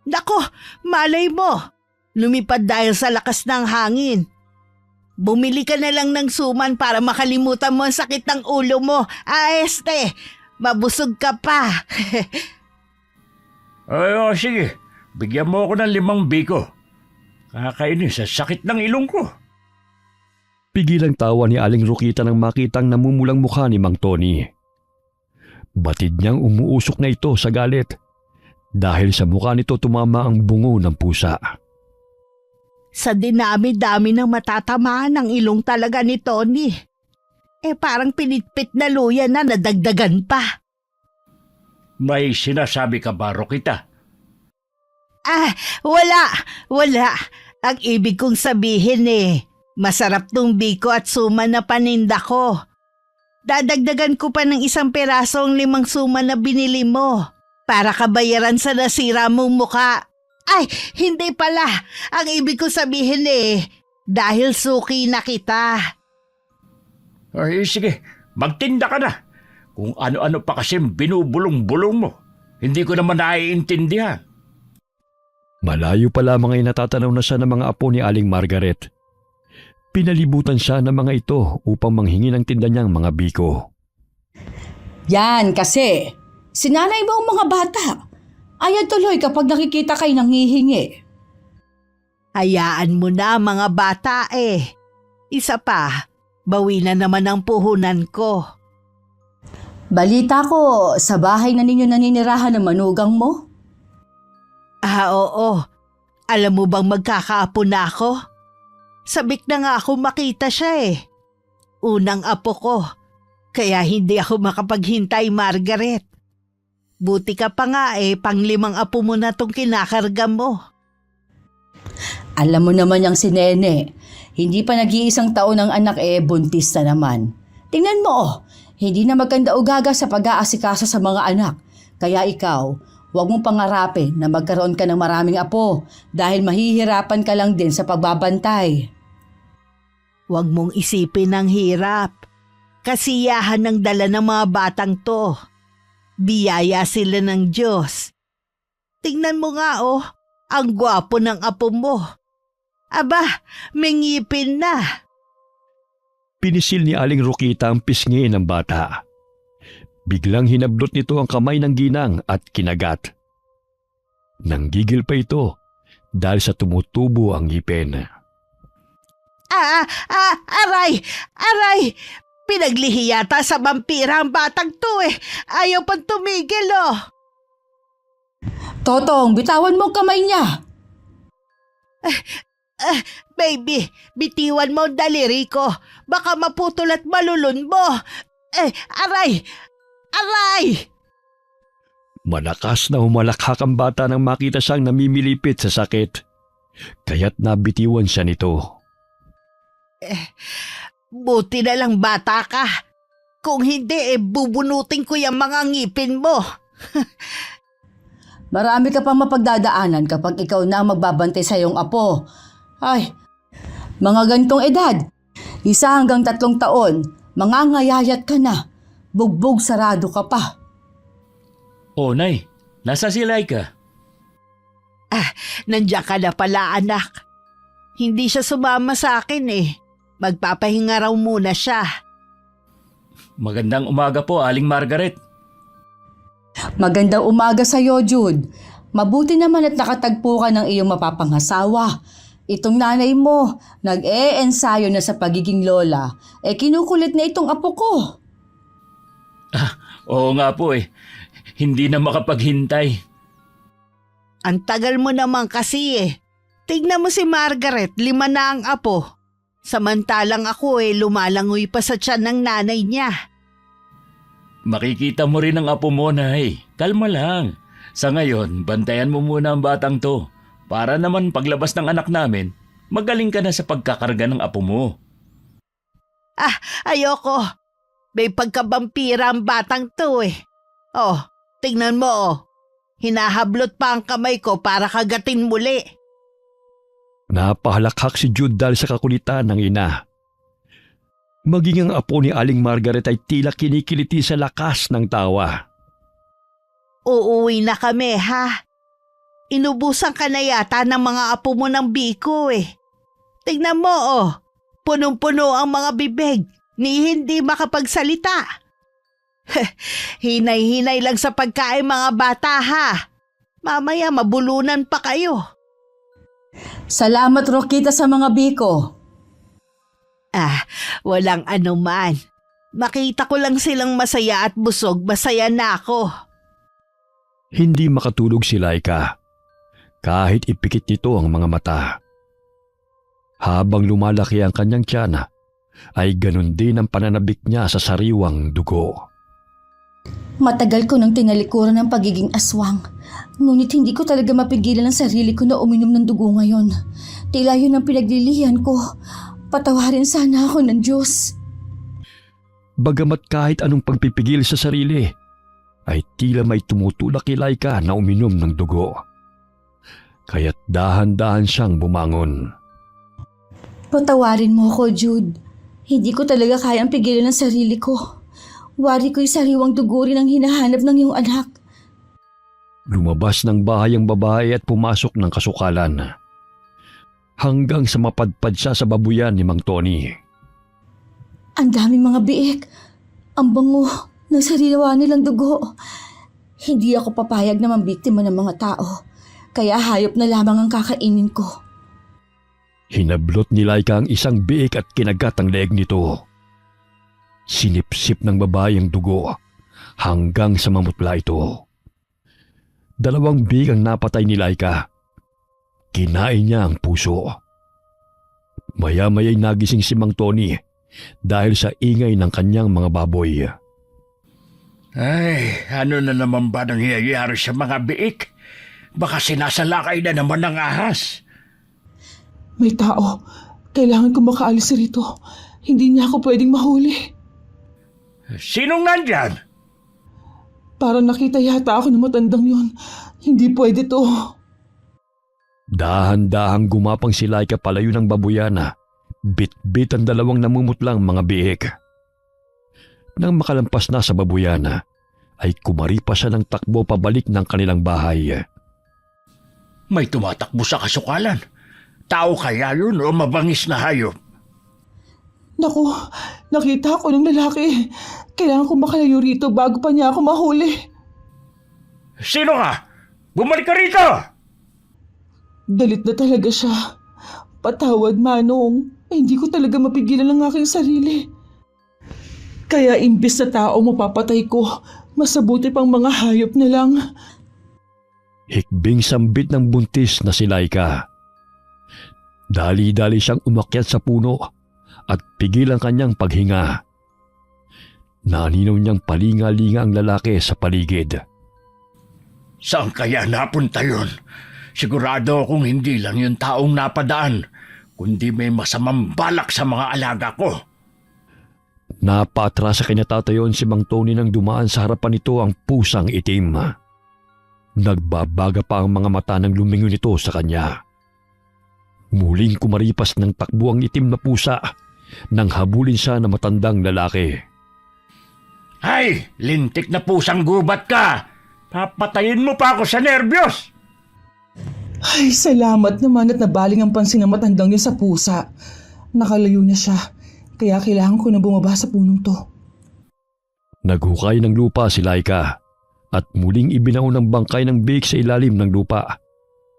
Nako, malay mo. Lumipad dahil sa lakas ng hangin. Bumili ka na lang ng suman para makalimutan mo ang sakit ng ulo mo. Mabusog ka pa. Ay, sige. Bigyan mo ako ng 5 biko. Kakainis sa sakit ng ilong ko. Pigilang tawa ni Aling Rokita nang makitang namumulang mukha ni Mang Tony. Batid niyang umuusok na ito sa galit dahil sa mukha nito tumama ang bungo ng pusa. Sa dinami-dami ng matatamaan ng ilong talaga ni Tony. Parang pinitpit na luya na nadagdagan pa. May sinasabi ka ba, Rokita? Wala. Ang ibig kong sabihin masarap tong biko at suman na paninda ko. Dadagdagan ko pa ng 1 peraso ang 5 suman na binili mo para kabayaran sa nasira mong muka. Ay, hindi pala. Ang ibig kong sabihin dahil suki na kita. Ay, sige. Magtinda ka na. Kung ano-ano pa kasi binubulong-bulong mo. Hindi ko naman naiintindihan. Malayo pa lamang ay natatanaw na siya ng mga apo ni Aling Margaret. Pinalibutan siya ng mga ito upang manghingi ng tinda niyang mga biko. Yan kasi, sinanay mo ang mga bata. Ayaw tuloy kapag nakikita kayo nanghihingi. Hayaan mo na mga bata Isa pa, bawi na naman ang puhunan ko. Balita ko, sa bahay na ninyo naninirahan ng manugang mo? Oo. Alam mo bang magkakaapo na ako? Sabik na nga ako makita siya Unang apo ko, kaya hindi ako makapaghintay, Margaret. Buti ka pa nga 5 apo mo na tong kinakarga mo. Alam mo naman yung si Nene, hindi pa nag-iisang taon ang anak buntis na naman. Tingnan mo hindi na maganda o gaga sa pag-aasikaso sa mga anak. Kaya ikaw, huwag mong pangarapin na magkaroon ka ng maraming apo dahil mahihirapan ka lang din sa pagbabantay. Huwag mong isipin ang hirap. Kasiyahan ng dala ng mga batang to. Biyaya sila ng Diyos. Tingnan mo nga ang gwapo ng apo mo. Aba, may ngipin na. Pinisil ni Aling Rokita ang pisngi ng bata. Biglang hinablot nito ang kamay ng ginang at kinagat. Nanggigil pa ito dahil sa tumutubo ang ngipin. Aray! Pinaglihi yata sa vampira ang batang to Ayaw pang tumigil Totong, bitawan mo kamay niya. Baby, bitiwan mo ang daliri ko. Baka maputol at malulun mo. Aray! Malakas na humalakhak ang bata nang makita siyang namimilipit sa sakit. Kaya't nabitiwan siya nito. Buti na lang bata ka. Kung hindi, bubunutin ko yung mga ngipin mo. Marami ka pang mapagdadaanan kapag ikaw na ang magbabantay sa iyong apo. Ay, mga gantong edad, 1 hanggang 3 taon, mangangayayat ka na. Bugbog sarado ka pa. Oh, Nay, nasa si Laika? Nandiyan ka na pala, anak. Hindi siya sumama sa akin eh. Magpapahinga raw muna siya. Magandang umaga po, Aling Margaret. Magandang umaga sa iyo, Jude. Mabuti naman at nakatagpo ka ng iyong mapapanghasawa. Itong nanay mo, nag-e-ensayo na sa pagiging lola. Kinukulit na itong apo ko. Oo nga po eh. Hindi na makapaghintay. Ang tagal mo naman kasi eh. Tignan mo si Margaret, 5 na ang apo. Samantalang ako lumalangoy pa sa tiyan ng nanay niya. Makikita mo rin ang apo mo, Nay. Kalma lang. Sa ngayon, bantayan mo muna ang batang to. Para naman paglabas ng anak namin, magaling ka na sa pagkakarga ng apo mo. Ayoko. May pagkabampira ang batang to eh. Oh, tingnan mo oh. Hinahablot pa ang kamay ko para kagatin muli. Napahalakhak si Jude dahil sa kakulitan ng ina. Maging ang apo ni Aling Margaret ay tila kinikiliti sa lakas ng tawa. Uuwi na kami ha. Inubusan ka na yata ng mga apo mo ng biko eh. Tingnan mo oh. Punong-puno ang mga bibig. Ni hindi makapagsalita. Hinay-hinay lang sa pagkain mga bata ha. Mamaya mabulunan pa kayo. Salamat, Rokita, sa mga biko. Walang anuman. Makita ko lang silang masaya at busog, masaya na ako. Hindi makatulog si Laika. Kahit ipikit nito ang mga mata. Habang lumalaki ang kanyang tiyan, ay ganun din ang pananabik niya sa sariwang dugo. Matagal ko nang tinalikuran ng pagiging aswang. Ngunit hindi ko talaga mapigilan ang sarili ko na uminom ng dugo ngayon. Tila yun ang pinaglilihan ko. Patawarin sana ako ng Diyos. Bagamat kahit anong pagpipigil sa sarili, ay tila may tumutulak kay Laika na uminom ng dugo. Kaya't dahan-dahan siyang bumangon. Patawarin mo ako, Jude. Hindi ko talaga kayang pigilan ang sarili ko. Wari ko'y sariwang dugo rin ang hinahanap ng iyong anak. Lumabas ng bahay ang babae at pumasok ng kasukalan. Hanggang sa mapadpad siya sa babuyan ni Mang Tony. Ang daming mga biik. Ang bango ng sariwa nilang dugo. Hindi ako papayag na mambiktima ng mga tao. Kaya hayop na lamang ang kakainin ko. Hinablot ni Laika ang isang biik at kinagat ang leeg nito. Sinipsip ng babae ang dugo hanggang sa mamutla ito. 2 biik ang napatay ni Laika. Kinain niya ang puso. Maya-maya'y nagising si Mang Tony dahil sa ingay ng kanyang mga baboy. Ay, ano na naman ba nangyayari sa mga biik? Baka sinasalakay na naman ng ahas. May tao. Kailangan ko makaalis rito. Hindi niya ako pwedeng mahuli. Sinong nandyan? Parang nakita yata ako ng matandang yon. Hindi pwede to. Dahan-dahang gumapang si Laika palayo ng babuyana. Bit-bit ang 2 namumutlang mga biik. Nang makalampas na sa babuyana, ay kumari pa siya ng takbo pabalik ng kanilang bahay. May tumatakbo sa kasukalan. Tao kaya yun o mabangis na hayop? Naku, nakita ko ng lalaki. Kailangan ko makalayo rito bago pa niya ako mahuli. Sino ka? Bumalik ka rito! Galit na talaga siya. Patawad, Manong. Hindi ko talaga mapigilan ang aking sarili. Kaya imbis na tao mapapatay ko, masabuti pang mga hayop na lang. Hikbing sambit ng buntis na si Laika. Dali-dali siyang umakyat sa puno at pigil ang kanyang paghinga. Naninaw niyang palinga-linga ang lalaki sa paligid. Saan kaya napunta yun? Sigurado akong hindi lang yung taong napadaan, kundi may masamang balak sa mga alaga ko. Napatras sa kanya tatayon si Mang Tony nang dumaan sa harapan nito ang pusang itim. Nagbabaga pa ang mga mata nang lumingon ito sa kanya. Muling kumaripas ng takbo ang itim na pusa nang habulin siya ng matandang lalaki. Ay, lintik na pusang gubat ka! Papatayin mo pa ako sa nervyos! Ay, salamat naman at nabaling ang pansin ng matandang yun sa pusa. Nakalayo na siya, kaya kailangan ko na bumaba sa punong to. Naghukay ng lupa si Laika at muling ibinaon ng bangkay ng biik sa ilalim ng lupa.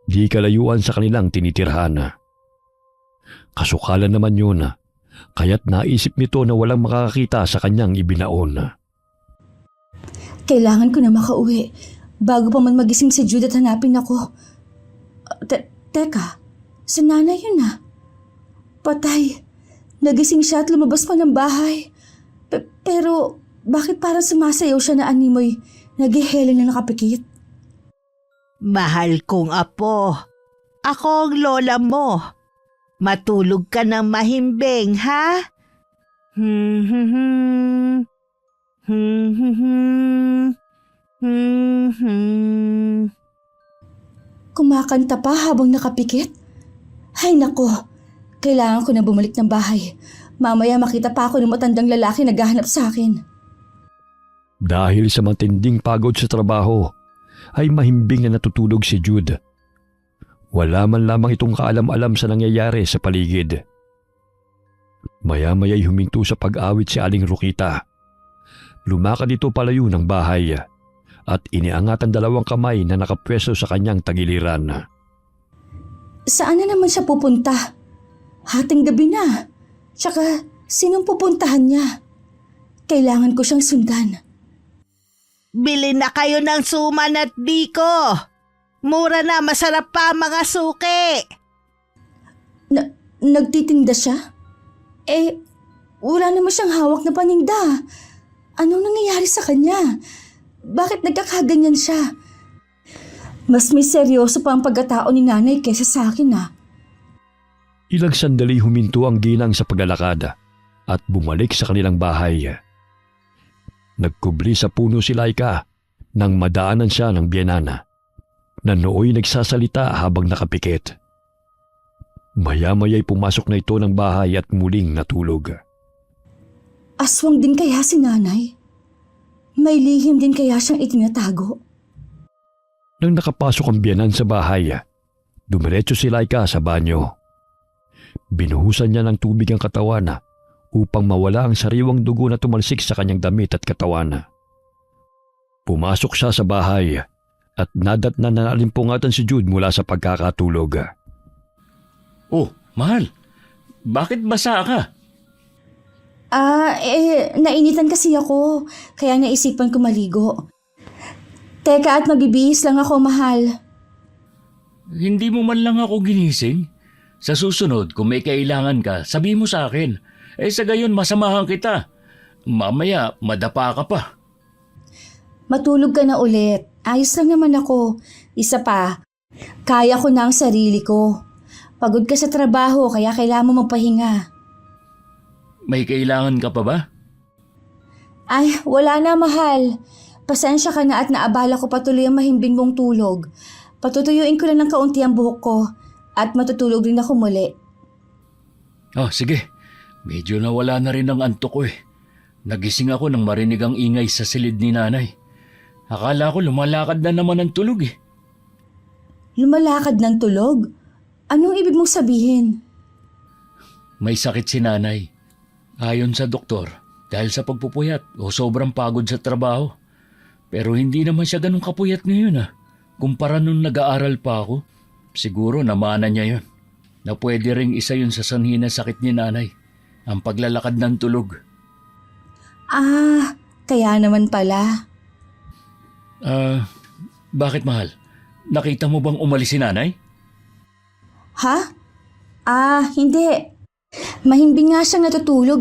Di kalayuan sa kanilang tinitirhan. Kasukalan naman yun, kaya't naisip nito na walang makakakita sa kanyang ibinaon. Kailangan ko na makauwi bago pa man magising si Jude at hanapin ako. Teka, si nanay yun na. Patay. Nagising siya at lumabas pa ng bahay. Pero bakit parang sumasayaw siya na animoy naghihele na nakapikit? Mahal kong apo, ako ang lola mo. Matulog ka ng mahimbing, ha? Kumakanta pa habang nakapikit? Ay nako, kailangan ko na bumalik ng bahay. Mamaya makita pa ako ng matandang lalaki naghahanap sa akin. Dahil sa matinding pagod sa trabaho, ay mahimbing na natutulog si Jude. Wala man lamang itong kaalam-alam sa nangyayari sa paligid. Maya-maya'y huminto sa pag-awit si Aling Rokita. Lumakad ito palayo ng bahay at iniangat ang dalawang kamay na nakapwesto sa kanyang tagiliran. Saan na naman siya pupunta? Hating gabi na. Tsaka, sinong pupuntahan niya? Kailangan ko siyang sundan. Bili na kayo ng suman at biko. Mura na, masarap pa ang mga suki. Nagtitinda siya? Wala naman siyang hawak na paninda. Anong nangyayari sa kanya? Bakit nagkakaganyan siya? Mas may seryoso pa ang pagkatao ni nanay kesa sa akin Ilang sandali huminto ang ginang sa paglalakad at bumalik sa kanilang bahay. Nagkubli sa puno si Laika nang madaanan siya ng biyenana na nooy nagsasalita habang nakapikit. Maya-maya'y pumasok na ito ng bahay at muling natulog. Aswang din kaya si nanay? May lihim din kaya siyang itinatago? Nang nakapasok ang biyenan sa bahay, dumiretso si Laika sa banyo. Binuhusan niya ng tubig ang katawan upang mawala ang sariwang dugo na tumalsik sa kanyang damit at katawan. Pumasok siya sa bahay at nadatnan na nalimpungatan si Jude mula sa pagkakatulog. Oh, mahal. Bakit basa ka? Nainitan kasi ako, kaya naisipan ko maligo. Teka at magbibihis lang ako, mahal. Hindi mo man lang ako ginising? Sa susunod, kung may kailangan ka, sabi mo sa akin. Sa gayon, masamahan kita. Mamaya, madapa ka pa. Matulog ka na ulit. Ayos lang naman ako. Isa pa, kaya ko na ang sarili ko. Pagod ka sa trabaho, kaya kailangan mo magpahinga. May kailangan ka pa ba? Ay, wala na, mahal. Pasensya ka na at naabala ko patuloy ang mahimbing mong tulog. Patutuyuin ko lang ng kaunti ang buhok ko at matutulog rin ako muli. Oh, sige. Medyo nawala na rin ang antok ko Nagising ako nang marinig ang ingay sa silid ni nanay. Akala ko lumalakad na naman ang tulog Lumalakad ng tulog? Anong ibig mong sabihin? May sakit si nanay. Ayon sa doktor, dahil sa pagpupuyat o sobrang pagod sa trabaho. Pero hindi naman siya ganun kapuyat ngayon Kumpara nung nag-aaral pa ako, siguro namana niya yun. Na pwede ring isa yun sa sanhi ng sakit ni nanay, ang paglalakad ng tulog. Kaya naman pala. Bakit mahal? Nakita mo bang umalis si nanay? Ha? Hindi. Mahimbing nga siyang natutulog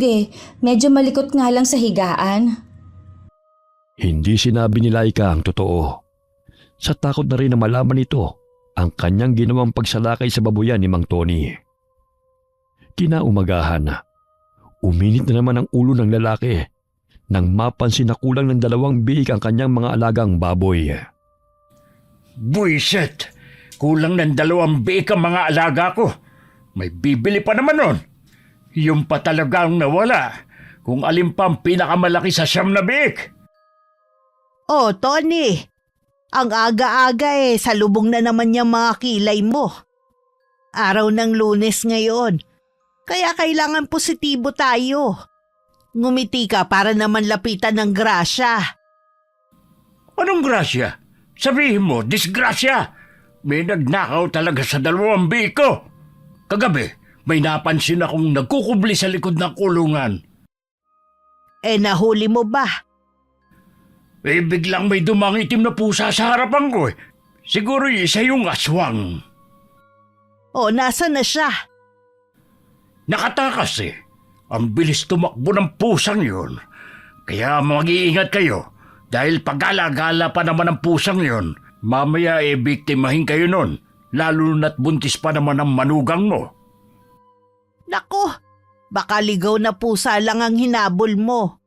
Medyo malikot nga lang sa higaan. Hindi sinabi ni Laika ang totoo. Sa takot na rin na malaman ito ang kanyang ginawang pagsalakay sa babuyan ni Mang Tony. Kinaumagahan, Uminit na naman ang ulo ng lalaki nang mapansin na kulang ng 2 biik ang kanyang mga alagang baboy. Buiset! Kulang ng 2 biik ang mga alaga ko. May bibili pa naman nun. Yung pa talagang nawala. Kung alin pa ang pinakamalaki sa 9 na biik. Oh, Tony. Ang aga-aga salubong na naman yung mga kilay mo. Araw ng Lunes ngayon. Kaya kailangan positibo tayo. Ngumiti ka para naman lapitan ng grasya. Anong grasya? Sabihin mo, disgrasya! May nagnakaw talaga sa 2 biik ko. Kagabi, may napansin akong nagkukubli sa likod ng kulungan. Nahuli mo ba? Biglang may dumang itim na pusa sa harapan ko. Siguro isa yung aswang. O, nasa na siya? Nakatakas Ang bilis tumakbo ng pusang yun. Kaya mag-iingat kayo. Dahil pag-gala-gala pa naman ng pusang yun, mamaya biktimahin kayo nun. Lalo na't buntis pa naman ang manugang mo. Nako, baka ligaw na pusa lang ang hinabol mo.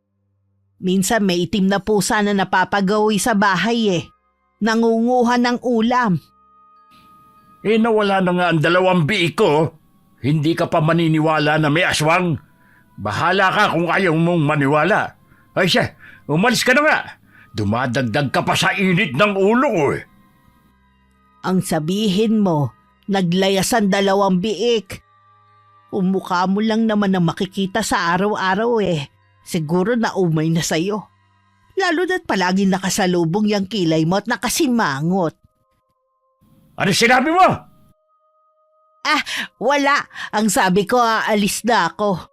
Minsan may itim na pusa na napapagawi sa bahay Nangunguha ng ulam. Nawala na nga ang 2 biik ko. Hindi ka pa maniniwala na may aswang. Bahala ka kung ayaw mong maniwala. Ay siya, umalis ka na nga. Dumadagdag ka pa sa init ng ulo ko Ang sabihin mo, naglayasan 2 biik. Umukha mo lang naman na makikita sa araw-araw Siguro na umay na sa'yo. Lalo na't palagi nakasalubong yung kilay mo at nakasimangot. Ano sinabi mo? Wala. Ang sabi ko, aalis na ako.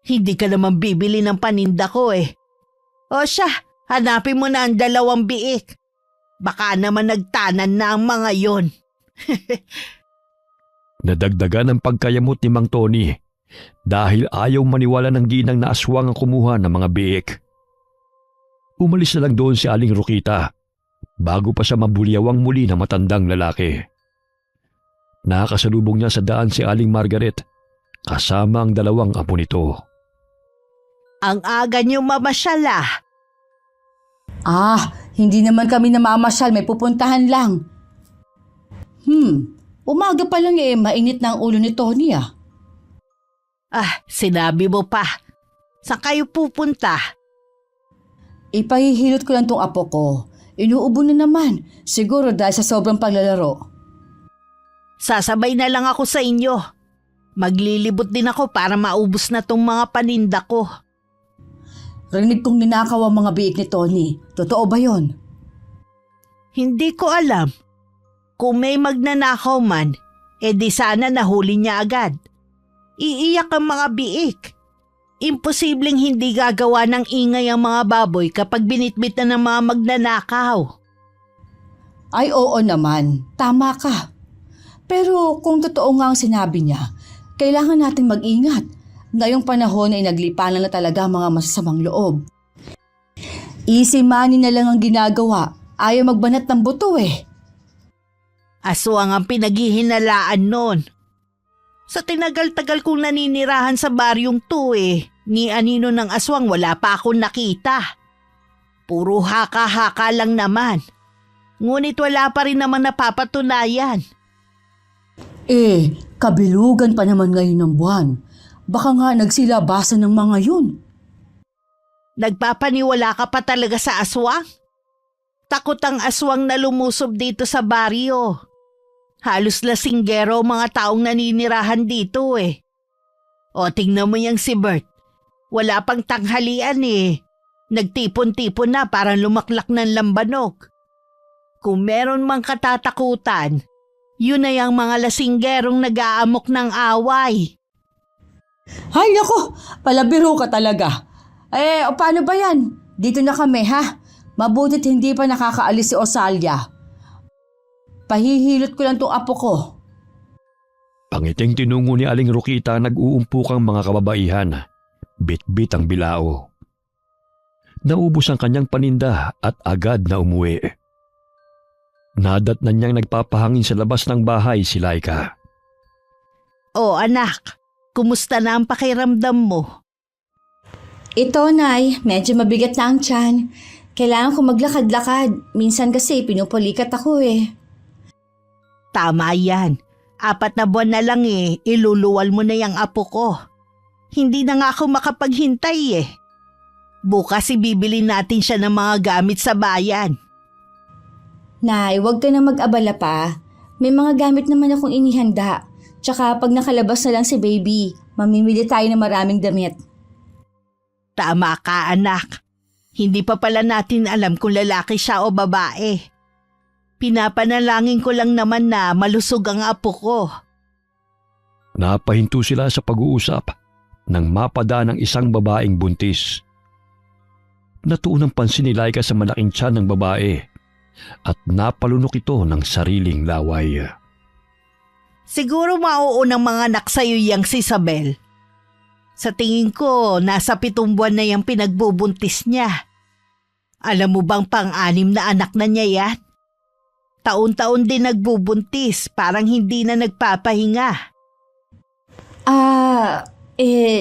Hindi ka naman bibili ng paninda ko O siya, hanapin mo na ang 2 biik. Baka naman nagtanan na ang mga yon. Nadagdagan ang pagkayamot ni Mang Tony dahil ayaw maniwala ng ginang na aswang ang kumuha ng mga biik. Umalis na lang doon si Aling Rokita bago pa siya mabulyawang muli ng matandang lalaki. Nakakasalubong niya sa daan si Aling Margaret kasama ang 2 apo nito. Ang aga niyo mamasyal Hindi naman kami namamasyal, may pupuntahan lang. Umaga pa lang mainit na ang ulo ni Tony Sinabi mo pa. Saan kayo pupunta? Ipahihilot ko lang tong apo ko. Inuubo na naman, siguro dahil sa sobrang paglalaro. Sasabay na lang ako sa inyo. Maglilibot din ako para maubos na tong mga paninda ko. Rinig kong ninakaw ang mga biik ni Tony. Totoo ba yon? Hindi ko alam. Kung may magnanakaw man, di sana nahuli niya agad. Iiyak ang mga biik. Imposibleng hindi gagawa ng ingay ang mga baboy kapag binitbit na ng mga magnanakaw. Ay oo naman, tama ka. Pero kung totoo nga ang sinabi niya, kailangan natin mag-ingat. Ngayong panahon ay naglipanan na talaga ang mga masasamang loob. Easy money na lang ang ginagawa. Ayaw magbanat ng buto Aswang ang pinaghihinalaan nun. Sa tinagal-tagal kong naninirahan sa baryong to ni anino ng aswang wala pa akong nakita. Puro haka-haka lang naman. Ngunit wala pa rin naman napapatunayan. Kabilugan pa naman ngayon ng buwan. Baka nga nagsilabasan ng mga yun. Nagpapaniwala ka pa talaga sa aswang? Takot ang aswang na lumusob dito sa baryo. Halos lasinggero mga taong naninirahan dito O tingnan mo yang si Bert. Wala pang tanghalian Nagtipon-tipon na parang lumaklak ng lambanog. Kung meron mang katatakutan, yun na yung mga lasinggerong nag-aamok ng away. Ay nako, palabiro ka talaga. O paano ba yan? Dito na kami Mabutit hindi pa nakakaalis si Osalia. Pahihilot ko lang tong apo ko. Pangiting tinungo ni Aling Rokita nag-uumpukang mga kababaihan. Bit-bit ang bilao. Naubos ang kanyang paninda at agad na umuwi. Nadatnan niyang nagpapahangin sa labas ng bahay si Laika. O anak, kumusta na ang pakiramdam mo? Ito, Nay. Medyo mabigat na ang tiyan. Kailangan ko maglakad-lakad. Minsan kasi pinupulikat ako eh. Tama yan. 4 na buwan na lang iluluwal mo na yung apo ko. Hindi na nga ako makapaghintay Bukas ibibili natin siya ng mga gamit sa bayan. Nay, huwag ka na mag-abala pa. May mga gamit naman akong inihanda. Tsaka pag nakalabas na lang si baby, mamimili tayo ng maraming damit. Tama ka, anak. Hindi pa pala natin alam kung lalaki siya o babae. Pinapanalangin ko lang naman na malusog ang apo ko. Napahinto sila sa pag-uusap nang mapada ng isang babaeng buntis. Natuon ang pansin ni Laika sa malaking tiyan ng babae at napalunok ito ng sariling laway. Siguro mauunang mga anak sa'yo yang si Isabel. Sa tingin ko, nasa 7 buwan na yung pinagbubuntis niya. Alam mo bang 6 na anak na niya yan? Taon-taon din nagbubuntis, parang hindi na nagpapahinga.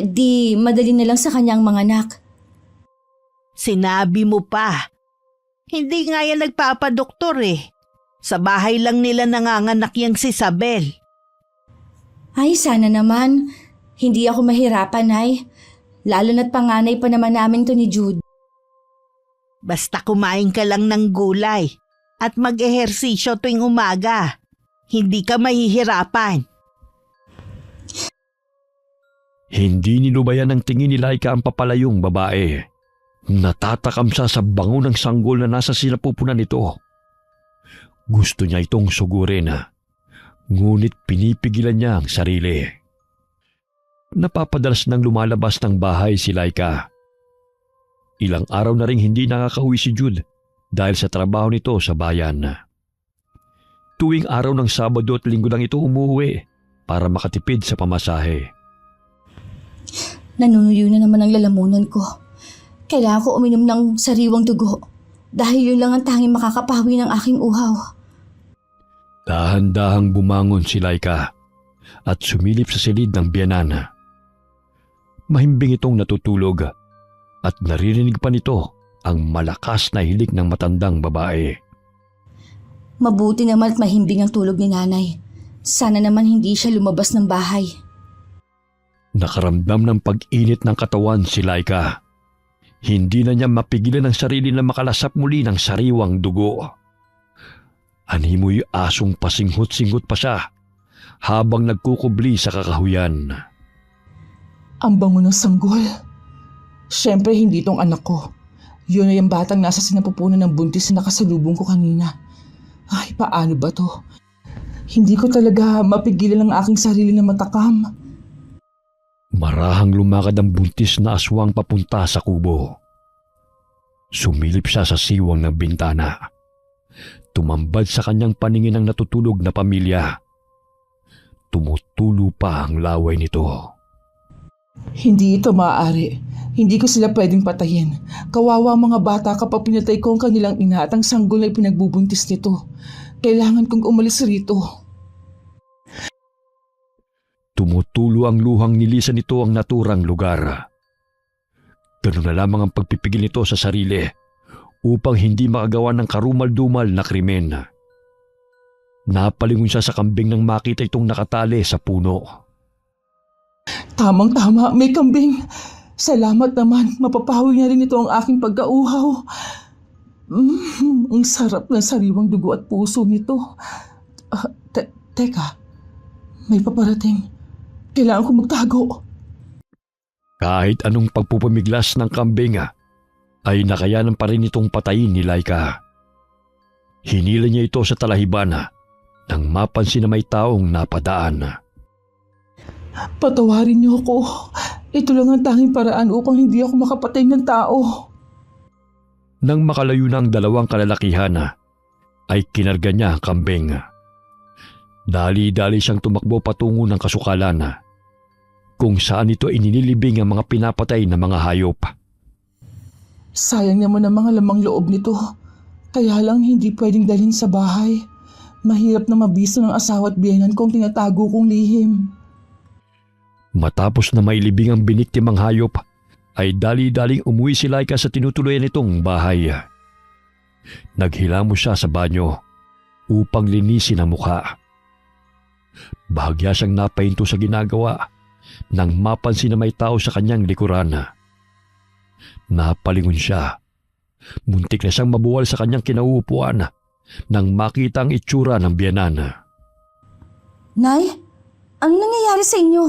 Di madali na lang sa kanyang mga anak. Sinabi mo pa. Hindi nga yan nagpapadoktor Sa bahay lang nila nanganganak yang si Isabel. Ay, sana naman. Hindi ako mahirapan, Nay. Lalo na't panganay pa naman namin to ni Jude. Basta kumain ka lang ng gulay at mag-ehersisyo tuwing umaga. Hindi ka mahihirapan. Hindi nilubayan ng tingin ni Laika ang papalayong babae. Natatakam siya sa bango ng sanggol na nasa sinapupunan nito. Gusto niya itong sugurin, ngunit pinipigilan niya ang sarili. Napapadalas nang lumalabas ng bahay si Laika. Ilang araw na ring hindi nakakauwi si Jude dahil sa trabaho nito sa bayan. Tuwing araw ng Sabado at Linggo lang ito umuwi para makatipid sa pamasahe. Nanunuyo na naman ang lalamunan ko. Kailangan ko uminom ng sariwang dugo dahil yun lang ang tanging makakapawi ng aking uhaw. Dahan-dahang bumangon si Laika at sumilip sa silid ng biyanan. Mahimbing itong natutulog at naririnig pa nito ang malakas na hilik ng matandang babae. Mabuti naman at mahimbing ang tulog ni nanay. Sana naman hindi siya lumabas ng bahay. Nakaramdam ng pag-init ng katawan si Laika. Hindi na niya mapigilan ang sarili na makalasap muli ng sariwang dugo. Animoy asong pasinghot-singhot pa siya habang nagkukubli sa kakahuyan. Ang bango ng sanggol. Siyempre hindi itong anak ko. Yun ay ang batang nasa sinapupunan ng buntis na nakasalubong ko kanina. Ay, paano ba to? Hindi ko talaga mapigilan ang aking sarili na matakam. Marahang lumakad ang buntis na aswang papunta sa kubo. Sumilip siya sa siwang ng bintana. Tumambad sa kanyang paningin ang natutulog na pamilya. Tumutulo pa ang laway nito. Hindi ito maaari. Hindi ko sila pwedeng patayin. Kawawa mga bata kapag pinatay ko ang kanilang ina at ang sanggol na ipinagbubuntis nito. Kailangan kong umalis rito. Tumutulo ang luhang nilisan nito ang naturang lugar. Ganun na lamang ang pagpipigil nito sa sarili upang hindi makagawa ng karumal-dumal na krimen. Napalingon siya sa kambing nang makita itong nakatali sa puno. Tamang-tama, may kambing. Salamat naman, mapapawi na rin ito ang aking pagkauhaw. Ang sarap ng sariwang dugo at puso nito. Teka, may paparating. Kailangan ko magtago. Kahit anong pagpupumiglas ng kambing ay nakayanan pa rin itong patayin ni Laika. Hinila niya ito sa talahiban nang mapansin na may taong napadaan. Patawarin niyo ako. Ito lang ang tanging paraan upang hindi ako makapatay ng tao. Nang makalayo na ang dalawang kalalakihan ay kinarga niya ang kambing. Dali-dali siyang tumakbo patungo ng kasukalan kung saan ito ininilibing ang mga pinapatay na mga hayop. Sayang naman ang mga lamang loob nito. Kaya lang hindi pwedeng dalhin sa bahay. Mahirap na mabisto ng asawa at biyenan kung tinatago kong lihim. Matapos na mailibing ang biniktimang hayop, ay dali-daling umuwi si Laika sa tinutuluyan nitong bahay. Naghilamos siya sa banyo upang linisin ang mukha. Bahagya siyang napahinto sa ginagawa nang mapansin na may tao sa kanyang likuran. Napalingon siya. Muntik na siyang mabuwal sa kanyang kinauupuan nang makita ang itsura ng biyanan. Nay, ano nangyayari sa inyo?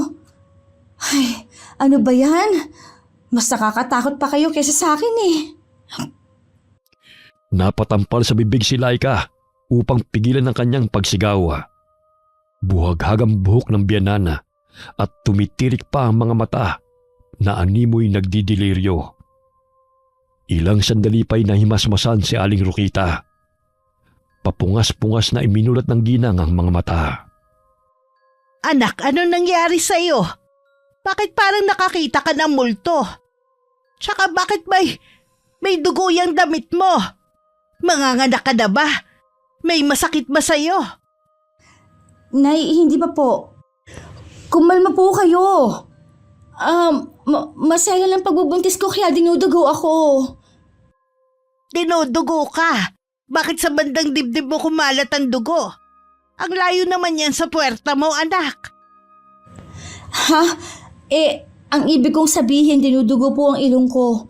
Ay, ano ba yan? Mas nakakatakot pa kayo kaysa sa akin eh. Napatampal sa bibig si Laika upang pigilan ang kanyang pagsigaw. Buhaghag ang buhok ng biyanan at tumitirik pa ang mga mata na animoy nagdidiliryo. Ilang sandali pa'y nahimasmasan si Aling Rokita. Papungas-pungas na iminulat ng ginang ang mga mata. Anak, ano nangyari sa'yo? Bakit parang nakakita ka ng multo? Tsaka bakit may dugo yung damit mo? Manganganak ka na ba? May masakit ba sa'yo? Nay, hindi pa po. Kumalma po kayo. Masaya lang pagbubuntis ko kaya dinudugo ako. Dinudugo ka? Bakit sa bandang dibdib mo kumalat ang dugo? Ang layo naman yan sa puwerta mo, anak. Ha? Ang ibig kong sabihin, dinudugo po ang ilong ko.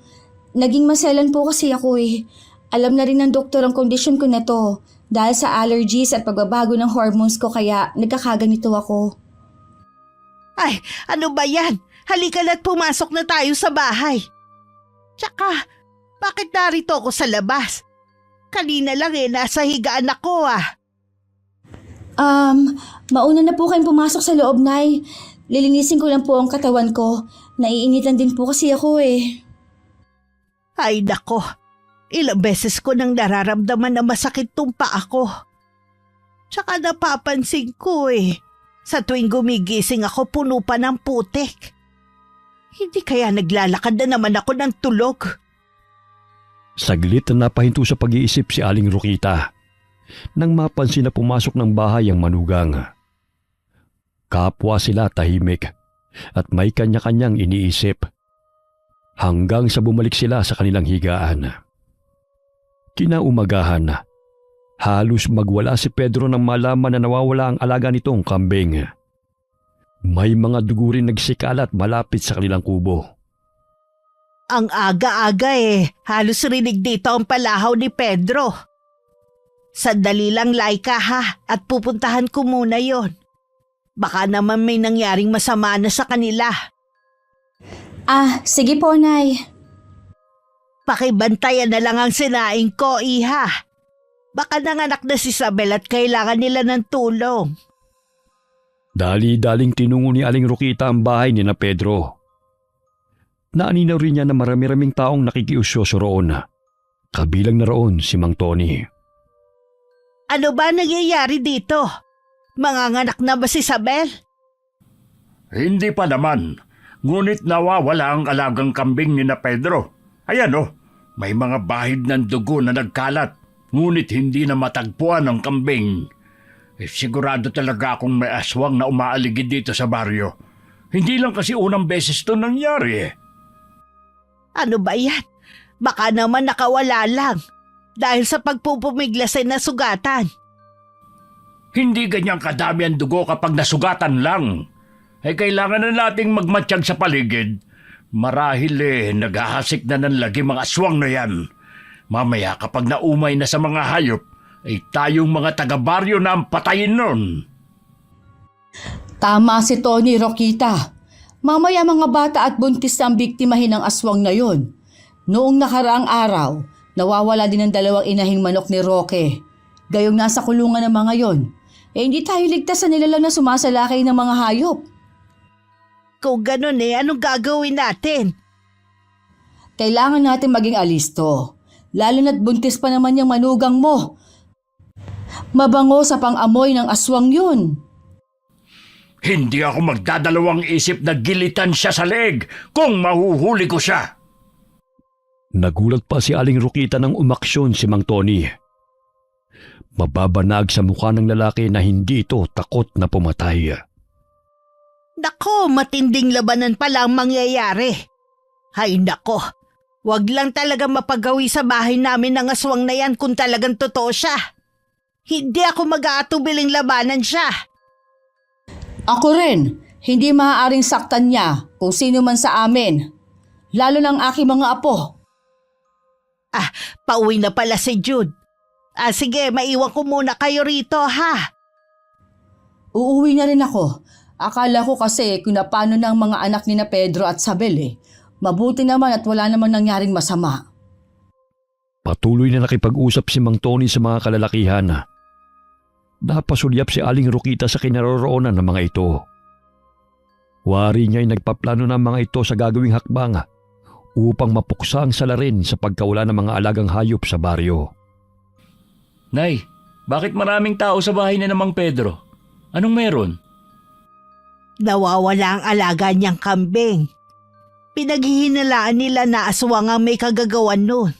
Naging maselan po kasi ako eh. Alam na rin ng doktor ang kondisyon ko na to. Dahil sa allergies at pagbabago ng hormones ko kaya nagkakaganito ako. Ay, ano ba yan? Halika na't pumasok na tayo sa bahay. Tsaka, bakit narito ako sa labas? Kanina lang nasa higaan ako ah. Mauna na po kayong pumasok sa loob, Nay. Lilinisin ko lang po ang katawan ko. Naiinitan din po kasi ako eh. Ay nako, ilang beses ko nang nararamdaman na masakit tong paa ko. Tsaka napapansin ko sa tuwing gumigising ako puno pa ng putik. Hindi kaya naglalakad na naman ako ng tulog. Saglit na napahinto sa pag-iisip si Aling Rokita nang mapansin na pumasok ng bahay ang manugang. Kapwa sila tahimik at may kanya-kanyang iniisip hanggang sa bumalik sila sa kanilang higaan. Kinaumagahan, halos magwala si Pedro nang malaman na nawawala ang alaga nitong kambing. May mga dugo rin nagsikalat malapit sa kanilang kubo. Ang aga-aga halos rinig dito ang palahaw ni Pedro. Sandali lang, Laika ha, at pupuntahan ko muna yon. Baka naman may nangyaring masama na sa kanila. Sige po, Nay. Pakibantayan na lang ang sinaing ko, iha. Baka nanganak na si Isabel at kailangan nila ng tulong. Dali-daling tinungo ni Aling Rokita ang bahay ni na Pedro. Naaninaw rin niya na marami-raming taong nakikiusyoso roon. Kabilang na roon si Mang Tony. Ano ba nangyayari dito? Manganganak na ba si Isabel? Hindi pa naman. Ngunit nawawala ang alagang kambing ni na Pedro. Ayan may mga bahid ng dugo na nagkalat. Ngunit hindi na matagpuan ang kambing. Sigurado talaga akong may aswang na umaaligid dito sa baryo. Hindi lang kasi unang beses ito nangyari Ano ba yan? Baka naman nakawala lang dahil sa pagpupumiglas ay nasugatan. Hindi ganyang kadami ang dugo kapag nasugatan lang. Kailangan na nating magmatsyag sa paligid. Marahil naghahasik na ng lagi mga aswang na yan. Mamaya kapag naumay na sa mga hayop, ay tayong mga taga-baryo na ang patayin nun. Tama si Tony, Rokita. Mamaya mga bata at buntis ang biktimahin ng aswang na yon. Noong nakaraang araw, nawawala din ang 2 inahing manok ni Roque. Gayong nasa kulungan ng mga yon. Hindi tayo ligtas sa nilalang na sumasalakay ng mga hayop. Kung ganun anong gagawin natin? Kailangan natin maging alisto. Lalo na't buntis pa naman yung manugang mo. Mabango sa pang-amoy ng aswang yun. Hindi ako magdadalawang isip na gilitan siya sa leeg kung mahuhuli ko siya. Nagulat pa si Aling Rokita nang umaksyon si Mang Tony. Mababanag sa mukha ng lalaki na hindi ito takot na pumatay. Nako, matinding labanan pala ang mangyayari. Hay nako, wag lang talaga mapagawi sa bahay namin ng aswang na yan kung talagang totoo siya. Hindi ako mag-aatubiling labanan siya. Ako rin, hindi maaaring saktan niya kung sino man sa amin. Lalo ng aking mga apo. Pauwi na pala si Jude. Sige, maiwan ko muna kayo rito ha. Uuwi na rin ako. Akala ko kasi kung napano ng mga anak ni na Pedro at Sabel Mabuti naman at wala naman nangyaring masama. Patuloy na nakipag-usap si Mang Tony sa mga kalalakihan. Napasulyap si Aling Rokita sa kinaroroonan ng mga ito. Wari niya ay nagpaplano ng mga ito sa gagawing hakbang upang mapuksa ang salarin sa pagkawala ng mga alagang hayop sa baryo. Nay, bakit maraming tao sa bahay ni na Mang Pedro? Anong meron? Nawawala ang alaga niyang kambing. Pinaghihinalaan nila na aswang ang may kagagawan nun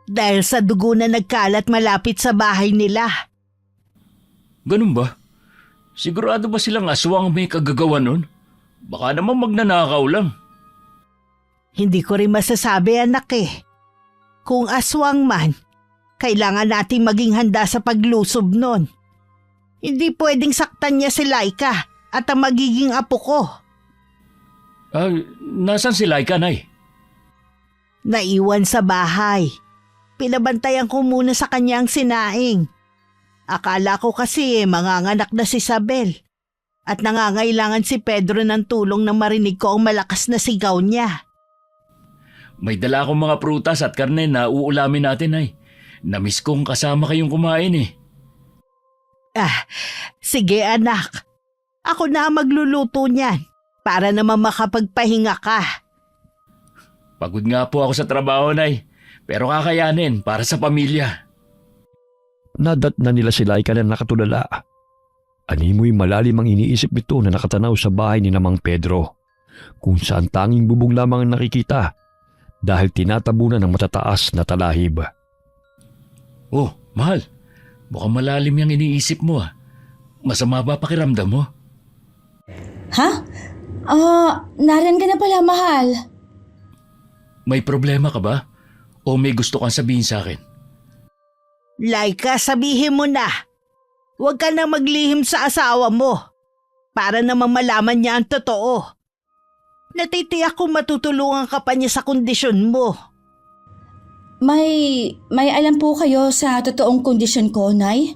dahil sa dugo na nagkalat malapit sa bahay nila. Ganun ba? Sigurado ba silang aswang may kagagawa nun? Baka naman magnanakaw lang. Hindi ko rin masasabi anak Kung aswang man, kailangan nating maging handa sa paglusob nun. Hindi pwedeng saktan niya si Laika at ang magiging apo ko. Nasaan si Laika, Nay? Naiwan sa bahay. Pinabantayan ko muna sa kanyang sinaing. Akala ko kasi manganganak na si Sabel. At nangangailangan si Pedro ng tulong na marinig ko ang malakas na sigaw niya. May dala akong mga prutas at karne na uulamin natin, Nay. Namiss kong kasama kayong kumain Sige anak. Ako na ang magluluto niyan para naman makapagpahinga ka. Pagod nga po ako sa trabaho, Nay. Pero kakayanin para sa pamilya. Nadat na nila si Laika na nakatulala. Animoy malalim ang iniisip nito na nakatanaw sa bahay ni na Mang Pedro, kung saan tanging bubong lamang ang nakikita dahil tinatabunan ng matataas na talahib. Oh, mahal. Mukhang malalim yung iniisip mo Masama ba pakiramdam mo? Ha? Nariyan ka na pala, mahal. May problema ka ba? O may gusto kang sabihin sa akin? Laika, sabihin mo na. Huwag ka na maglihim sa asawa mo para naman malaman niya ang totoo. Natitiyak kong matutulungan ka pa niya sa kondisyon mo. May alam po kayo sa totoong kondisyon ko, Nay?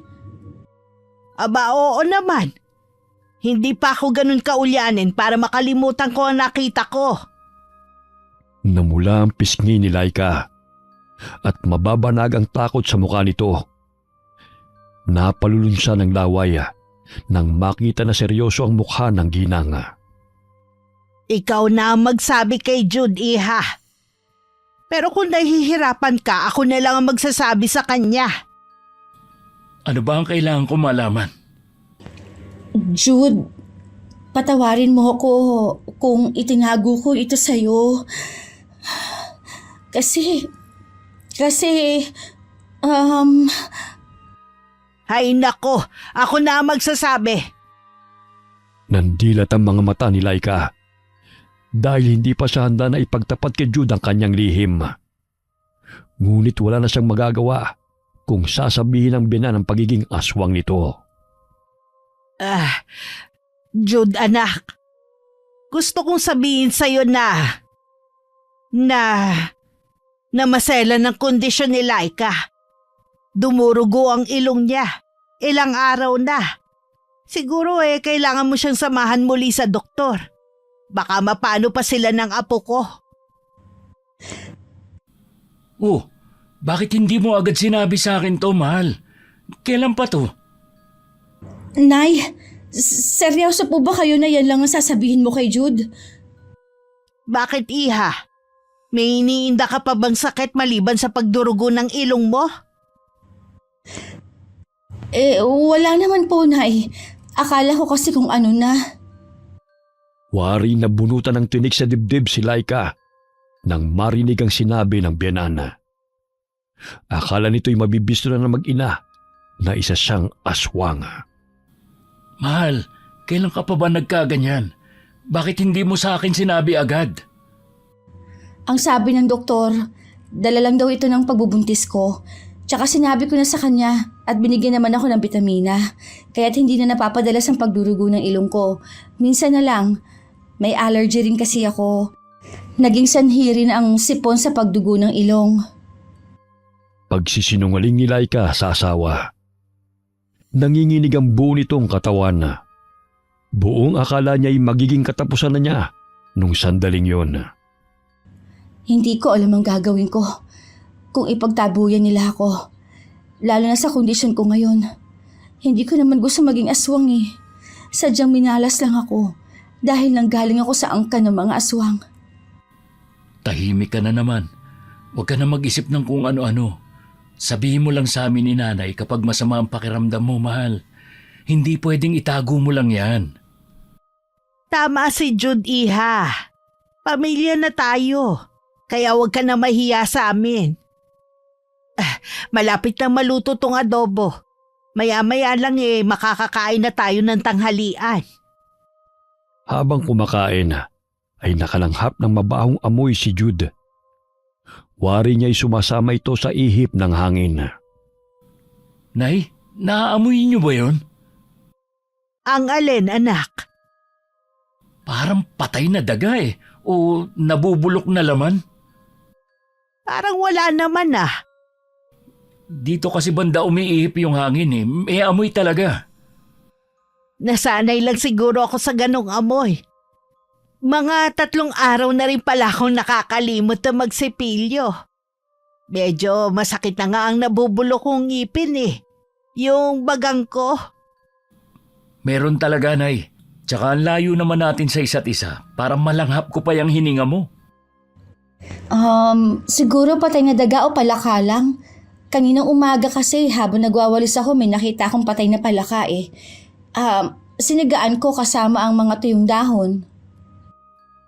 Aba, oo naman. Hindi pa ako ganun kaulyanin para makalimutan ko ang nakita ko. Namula ang pisngi ni Laika at mababanag ang takot sa mukha nito. Napalulun siya ng laway nang makita na seryoso ang mukha ng ginang. Ikaw na ang magsabi kay Jude, iha. Pero kung nahihirapan ka, ako na lang ang magsasabi sa kanya. Ano ba ang kailangan ko malaman? Jude, patawarin mo ako kung itinago ko ito sa'yo. Kasi, Hay nako, ako na ang magsasabi. Nandilat ang mga mata ni Laika dahil hindi pa siya handa na ipagtapat kay Jude ang kanyang lihim. Ngunit wala na siyang magagawa kung sasabihin ang binan ng pagiging aswang nito. Jude anak, gusto kong sabihin sa'yo na masela ng kondisyon ni Laika. Dumurugo ang ilong niya. Ilang araw na. Siguro kailangan mo siyang samahan muli sa doktor. Baka mapano pa sila ng apo ko. Oh, bakit hindi mo agad sinabi sa akin to, mahal? Kailan pa to? Nay, seryoso po ba kayo na yan lang ang sasabihin mo kay Jude? Bakit iha? May iniinda ka pa bang sakit maliban sa pagdurugo ng ilong mo? Wala naman po, Nay. Akala ko kasi kung ano na. Wari na bunutan ng tinik sa dibdib si Laika nang marinig ang sinabi ng biyanan. Akala nito'y mabibisto na ng mag-ina na isa siyang aswang. Mahal, kailan ka pa ba nagkaganyan? Bakit hindi mo sa akin sinabi agad? Ang sabi ng doktor, dala lang daw ito ng pagbubuntis ko. Tsaka sinabi ko na sa kanya at binigyan naman ako ng bitamina. Kaya't hindi na napapadalas ang pagdurugo ng ilong ko. Minsan na lang, may allergy rin kasi ako. Naging sanhi rin ang sipon sa pagdugo ng ilong. Pagsisinungaling ni Laika sa asawa. Nanginginig ang buo nitong katawan. Buong akala niya ay magiging katapusan na niya nung sandaling yon. Hindi ko alam ang gagawin ko kung ipagtabuyan nila ako. Lalo na sa kondisyon ko ngayon. Hindi ko naman gusto maging aswang eh. Sadyang minalas lang ako dahil nanggaling ako sa angkan ng mga aswang. Tahimik ka na naman. Huwag ka na mag-isip ng kung ano-ano. Sabihin mo lang sa amin ni nanay kapag masama ang pakiramdam mo, mahal. Hindi pwedeng itago mo lang yan. Tama si Jude, iha. Pamilya na tayo. Kaya huwag ka na mahiya sa amin. Malapit na maluto tong adobo. Maya-maya lang makakakain na tayo ng tanghalian. Habang kumakain, ay nakalanghap ng mabahong amoy si Jude. Wari niya'y sumasama ito sa ihip ng hangin. Nay, naaamoy niyo ba yon? Ang alin, anak? Parang patay na daga o nabubulok na laman. Parang wala naman ah. Dito kasi banda umiihip yung hangin may amoy talaga. Nasanay lang siguro ako sa ganong amoy. Mga 3 araw na rin pala akong nakakalimot na magsipilyo. Medyo masakit na nga ang nabubulok kong ngipin Yung bagang ko. Meron talaga, Nay. Tsaka ang layo naman natin sa isa't isa para malanghap ko pa yung hininga mo. Siguro patay na daga o palaka lang. Kaninang umaga kasi habang nagwawalis ako may nakita akong patay na palaka Sinigaan ko kasama ang mga tuyong dahon.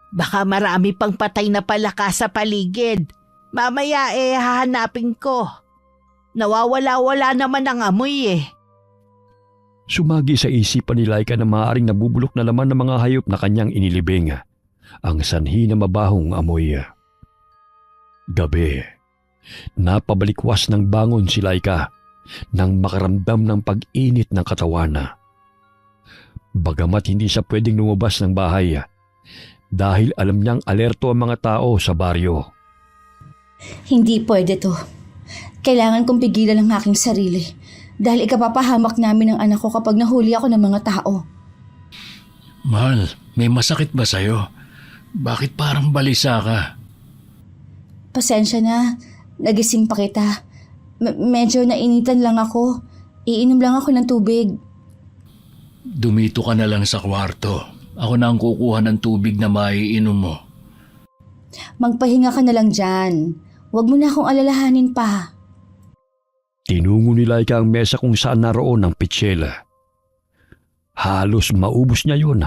Baka marami pang patay na palaka sa paligid. Mamaya hahanapin ko. Nawawala-wala naman ang amoy Sumagi sa isipan ni Laika na maaaring nabubulok na laman ng mga hayop na kanyang inilibing. Ang sanhi na mabahong amoy. Gabi. Napabalikwas ng bangon si Laika nang makaramdam ng pag-init ng katawan. Bagamat hindi siya pwedeng lumabas ng bahay dahil alam niyang alerto ang mga tao sa baryo. Hindi pwede to. Kailangan kong pigilan ang aking sarili dahil ikapapahamak namin ang anak ko kapag nahuli ako ng mga tao. Mahal, may masakit ba sa'yo? Bakit parang balisa ka? Pasensya na, nagising pa kita. Medyo nainitan lang ako. Iinom lang ako ng tubig. Dumito ka na lang sa kwarto. Ako na ang kukuha ng tubig na maiinom mo. Magpahinga ka na lang dyan. Huwag mo na akong alalahanin pa. Tinungo ni Laika ang mesa kung saan naroon ang pitsela. Halos maubos niya yun.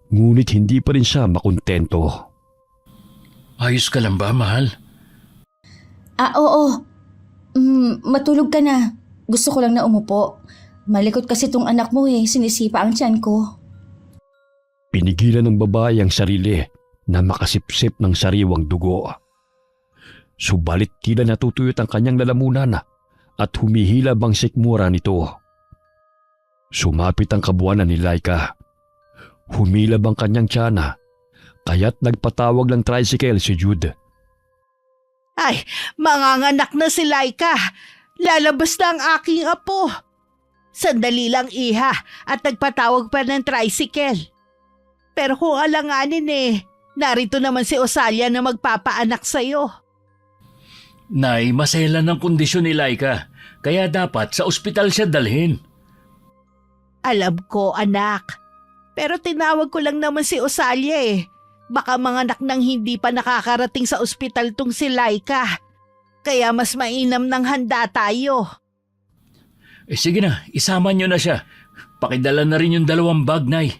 Ngunit hindi pa rin siya makontento. Ayos ka lang ba, mahal? Oo. Matulog ka na. Gusto ko lang na umupo. Malikot kasi tong anak mo sinisipa ang tiyan ko. Pinigilan ng babae ang sarili na makasipsip ng sariwang dugo. Subalit tila natutuyot ang kanyang lalamunan at humihilab ang sikmura nito. Sumapit ang kabuanan ni Laika. Humilab ang kanyang tiyana, kaya't nagpatawag ng tricycle si Jude. Ay, manganganak na si Laika. Lalabas na ang aking apo. Sandali lang, iha, at nagpatawag pa ng tricycle. Pero kung alanganin narito naman si Osalia na magpapaanak sa'yo. Nay, maselan ng kondisyon ni Laika, kaya dapat sa ospital siya dalhin. Alam ko, anak. Pero tinawag ko lang naman si Osalia Baka manganak nang hindi pa nakakarating sa ospital tong si Laika. Kaya mas mainam ng handa tayo. Sige na, isama niyo na siya. Pakidala na rin yung 2 bag, Nay.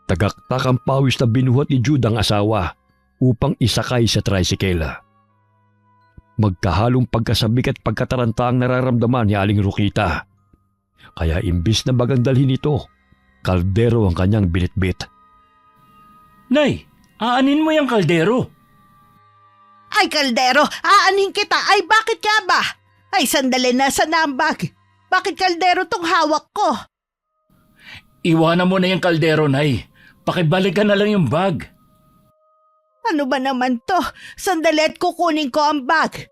Tagaktak ang pawis na binuhat ni Jude ang asawa upang isakay sa tricycle. Magkahalong pagkasabik at pagkataranta ang nararamdaman ni Aling Rokita. Kaya imbis na bagang dalhin ito, kaldero ang kanyang binitbit. Nay, aanin mo yung kaldero. Ay, kaldero, aanin kita. Ay, bakit ka ba? Ay, sandali, nasa na ang bag? Bakit kaldero tong hawak ko? Iwanan mo na yung kaldero, Nay. Pakibalikan na lang yung bag. Ano ba naman to? Sandali at kukunin ko ang bag.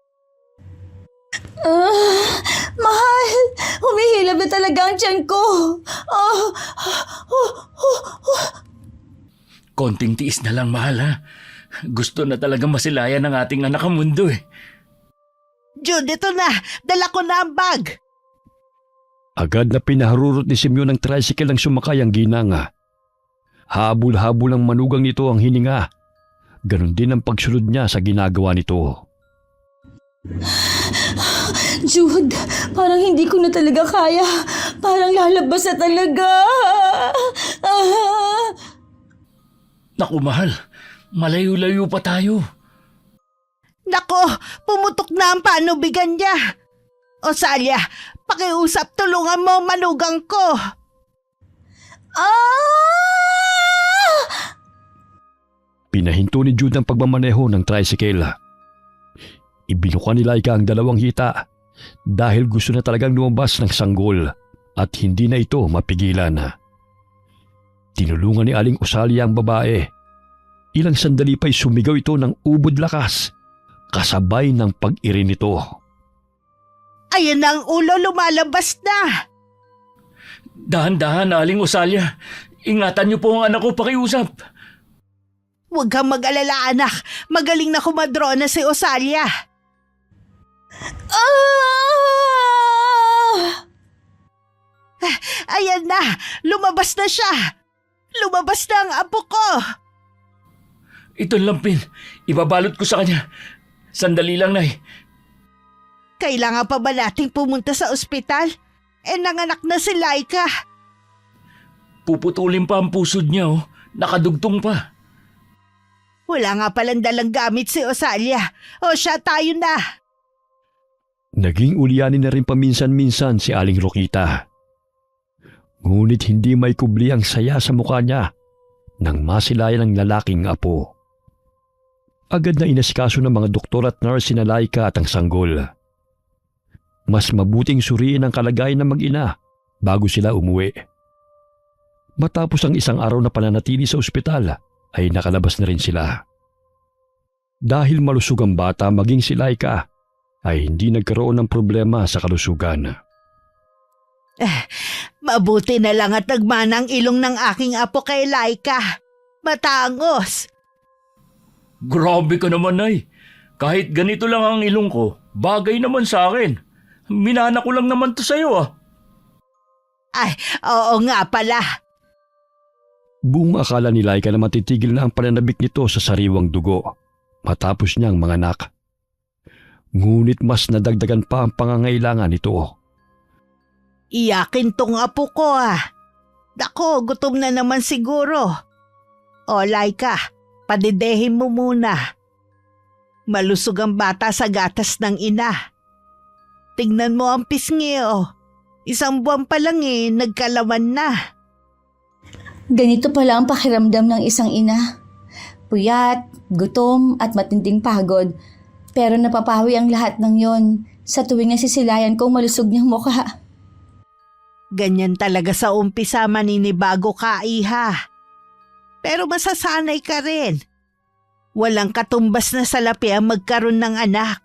Mahal, humihilab na talaga ang tiyan ko. Konting tiis na lang, mahal, ha? Gusto na talaga masilayan ng ating anak ang mundo, eh. Jude, ito na. Dala ko na ang bag. Agad na pinaharurot ni Simeon ng tricycle ang sumakay ang ginanga. Habol-habol ang manugang nito ang hininga. Ganon din ang pagsunod niya sa ginagawa nito. Jude, parang hindi ko na talaga kaya. Parang lalabas na talaga. Naku, mahal. Malayo-layo pa tayo. Nako, pumutok na ang panubigan niya. Osalia, pakiusap, tulungan mo ang manugang ko. Pinahinto ni Jude ang pagmamaneho ng tricycle. Ibinuka ni Laika ang dalawang hita dahil gusto na talagang lumabas ng sanggol at hindi na ito mapigilan. Tinulungan ni Aling Osalia ang babae. Ilang sandali pa'y sumigaw ito ng ubod lakas kasabay ng pag-iri nito. Ayan na ang ulo, lumalabas na. Dahan-dahan, Aling Osalia. Ingatan niyo po ang anak ko, pakiusap. Huwag kang mag-alala, anak. Magaling na kumadrona si Osalia. Ayan na, lumabas na siya. Lumabas na ang apo ko. Itong lampin, ibabalot ko sa kanya. Sandali lang, Nay. Kailangan pa ba nating pumunta sa ospital? Nanganak na si Laika. Puputulin pa ang pusod niya, oh. Nakadugtong pa. Wala nga palang dalang gamit si Osalia. O siya, tayo na. Naging ulyanin na rin paminsan-minsan si Aling Rokita. Ngunit hindi may kubli ang saya sa mukha niya nang masilayan ng lalaking apo. Agad na inasikaso ng mga doktor at nurse si Laika at ang sanggol. Mas mabuting suriin ang kalagayan ng mag-ina bago sila umuwi. Matapos ang isang araw na pananatili sa ospital, ay nakalabas na rin sila. Dahil malusog ang bata maging si Laika, ay hindi nagkaroon ng problema sa kalusugan. Mabuti na lang at nagmanang ilong ng aking apo kay Laika. Matangos. Grabe ka naman, Nay. Kahit ganito lang ang ilong ko, bagay naman sa akin. Minana ko lang naman to sa'yo, ah. Ay, oo nga pala. Buong akala ni Laika na matitigil na ang pananabik nito sa sariwang dugo matapos niyang manganak. Ngunit mas nadagdagan pa ang pangangailangan nito. Iyakin tong apo ko ah. Dako, gutom na naman siguro. O Laika, padidehin mo muna. Malusog ang bata sa gatas ng ina. Tingnan mo ang pisngi oh. 1 buwan pa lang nagkalaman na. Ganito pala ang pakiramdam ng isang ina. Puyat, gutom at matinding pagod. Pero napapawi ang lahat ng yon sa tuwing nasisilayan kong malusog niyang mukha. Ganyan talaga sa umpisa, maninibago ka, iha. Pero masasanay ka rin. Walang katumbas na salapi ang magkaroon ng anak.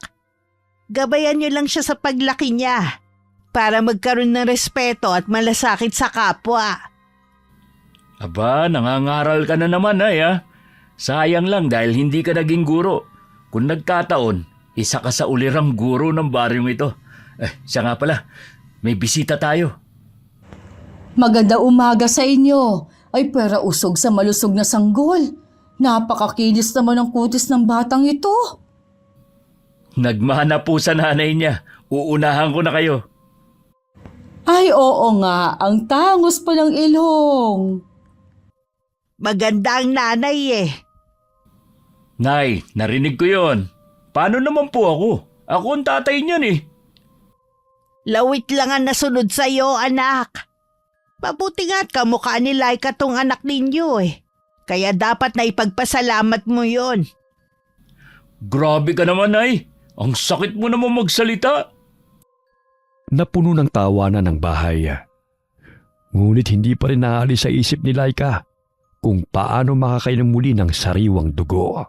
Gabayan niyo lang siya sa paglaki niya para magkaroon ng respeto at malasakit sa kapwa. Aba, nangangaral ka na naman, Nay, ah. Sayang lang dahil hindi ka naging guro. Kung nagkataon, isa ka sa ulirang guro ng baryong ito. Siya nga pala, may bisita tayo. Maganda umaga sa inyo. Ay pera usog sa malusog na sanggol. Napakakinis naman ang kutis ng batang ito. Nagmana po sa nanay niya. Uunahan ko na kayo. Ay oo nga, ang tangos pa ng ilong. Maganda ang nanay Nay, narinig ko yon. Paano naman po ako? Ako ang tatay niyan eh. Lawit lang ang nasunod sa'yo, anak. Mabuti nga't kamukha ni Laika tong anak ninyo Kaya dapat na ipagpasalamat mo yon. Grabe ka naman, Nay. Ang sakit mo naman magsalita. Napuno ng tawanan ng bahay. Ngunit hindi pa rin naalis sa isip ni Laika kung paano makakainom muli ng sariwang dugo.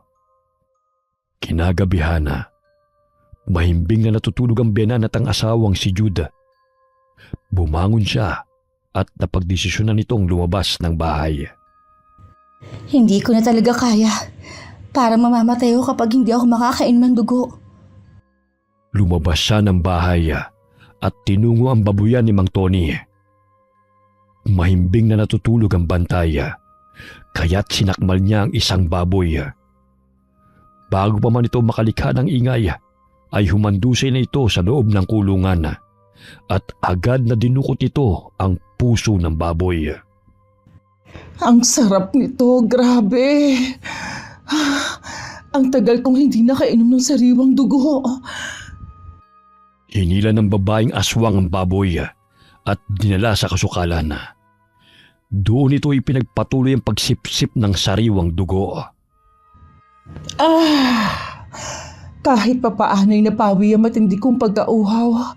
Kinagabihan na, mahimbing na natutulog ang biyanan at ang asawang si Jude. Bumangon siya at napagdesisyonan nitong lumabas ng bahay. Hindi ko na talaga kaya. Para mamamatay ako kapag hindi ako makakainom ng dugo. Lumabas siya ng bahay at tinungo ang babuyan ni Mang Tony. Mahimbing na natutulog ang bantay, kaya't sinakmal niya ang isang baboy. Bago pa man ito makalikha ng ingay, ay humandusay na ito sa loob ng kulungan at agad na dinukot ito ang puso ng baboy. Ang sarap nito, grabe. Ang tagal kong hindi nakainom ng sariwang dugo. Hinila ng babaeng aswang ang baboy at dinala sa kasukalan. Doon ito ipinagpatuloy ang pagsipsip ng sariwang dugo. Kahit papaano'y napawi ang matindi kong pagkauhaw.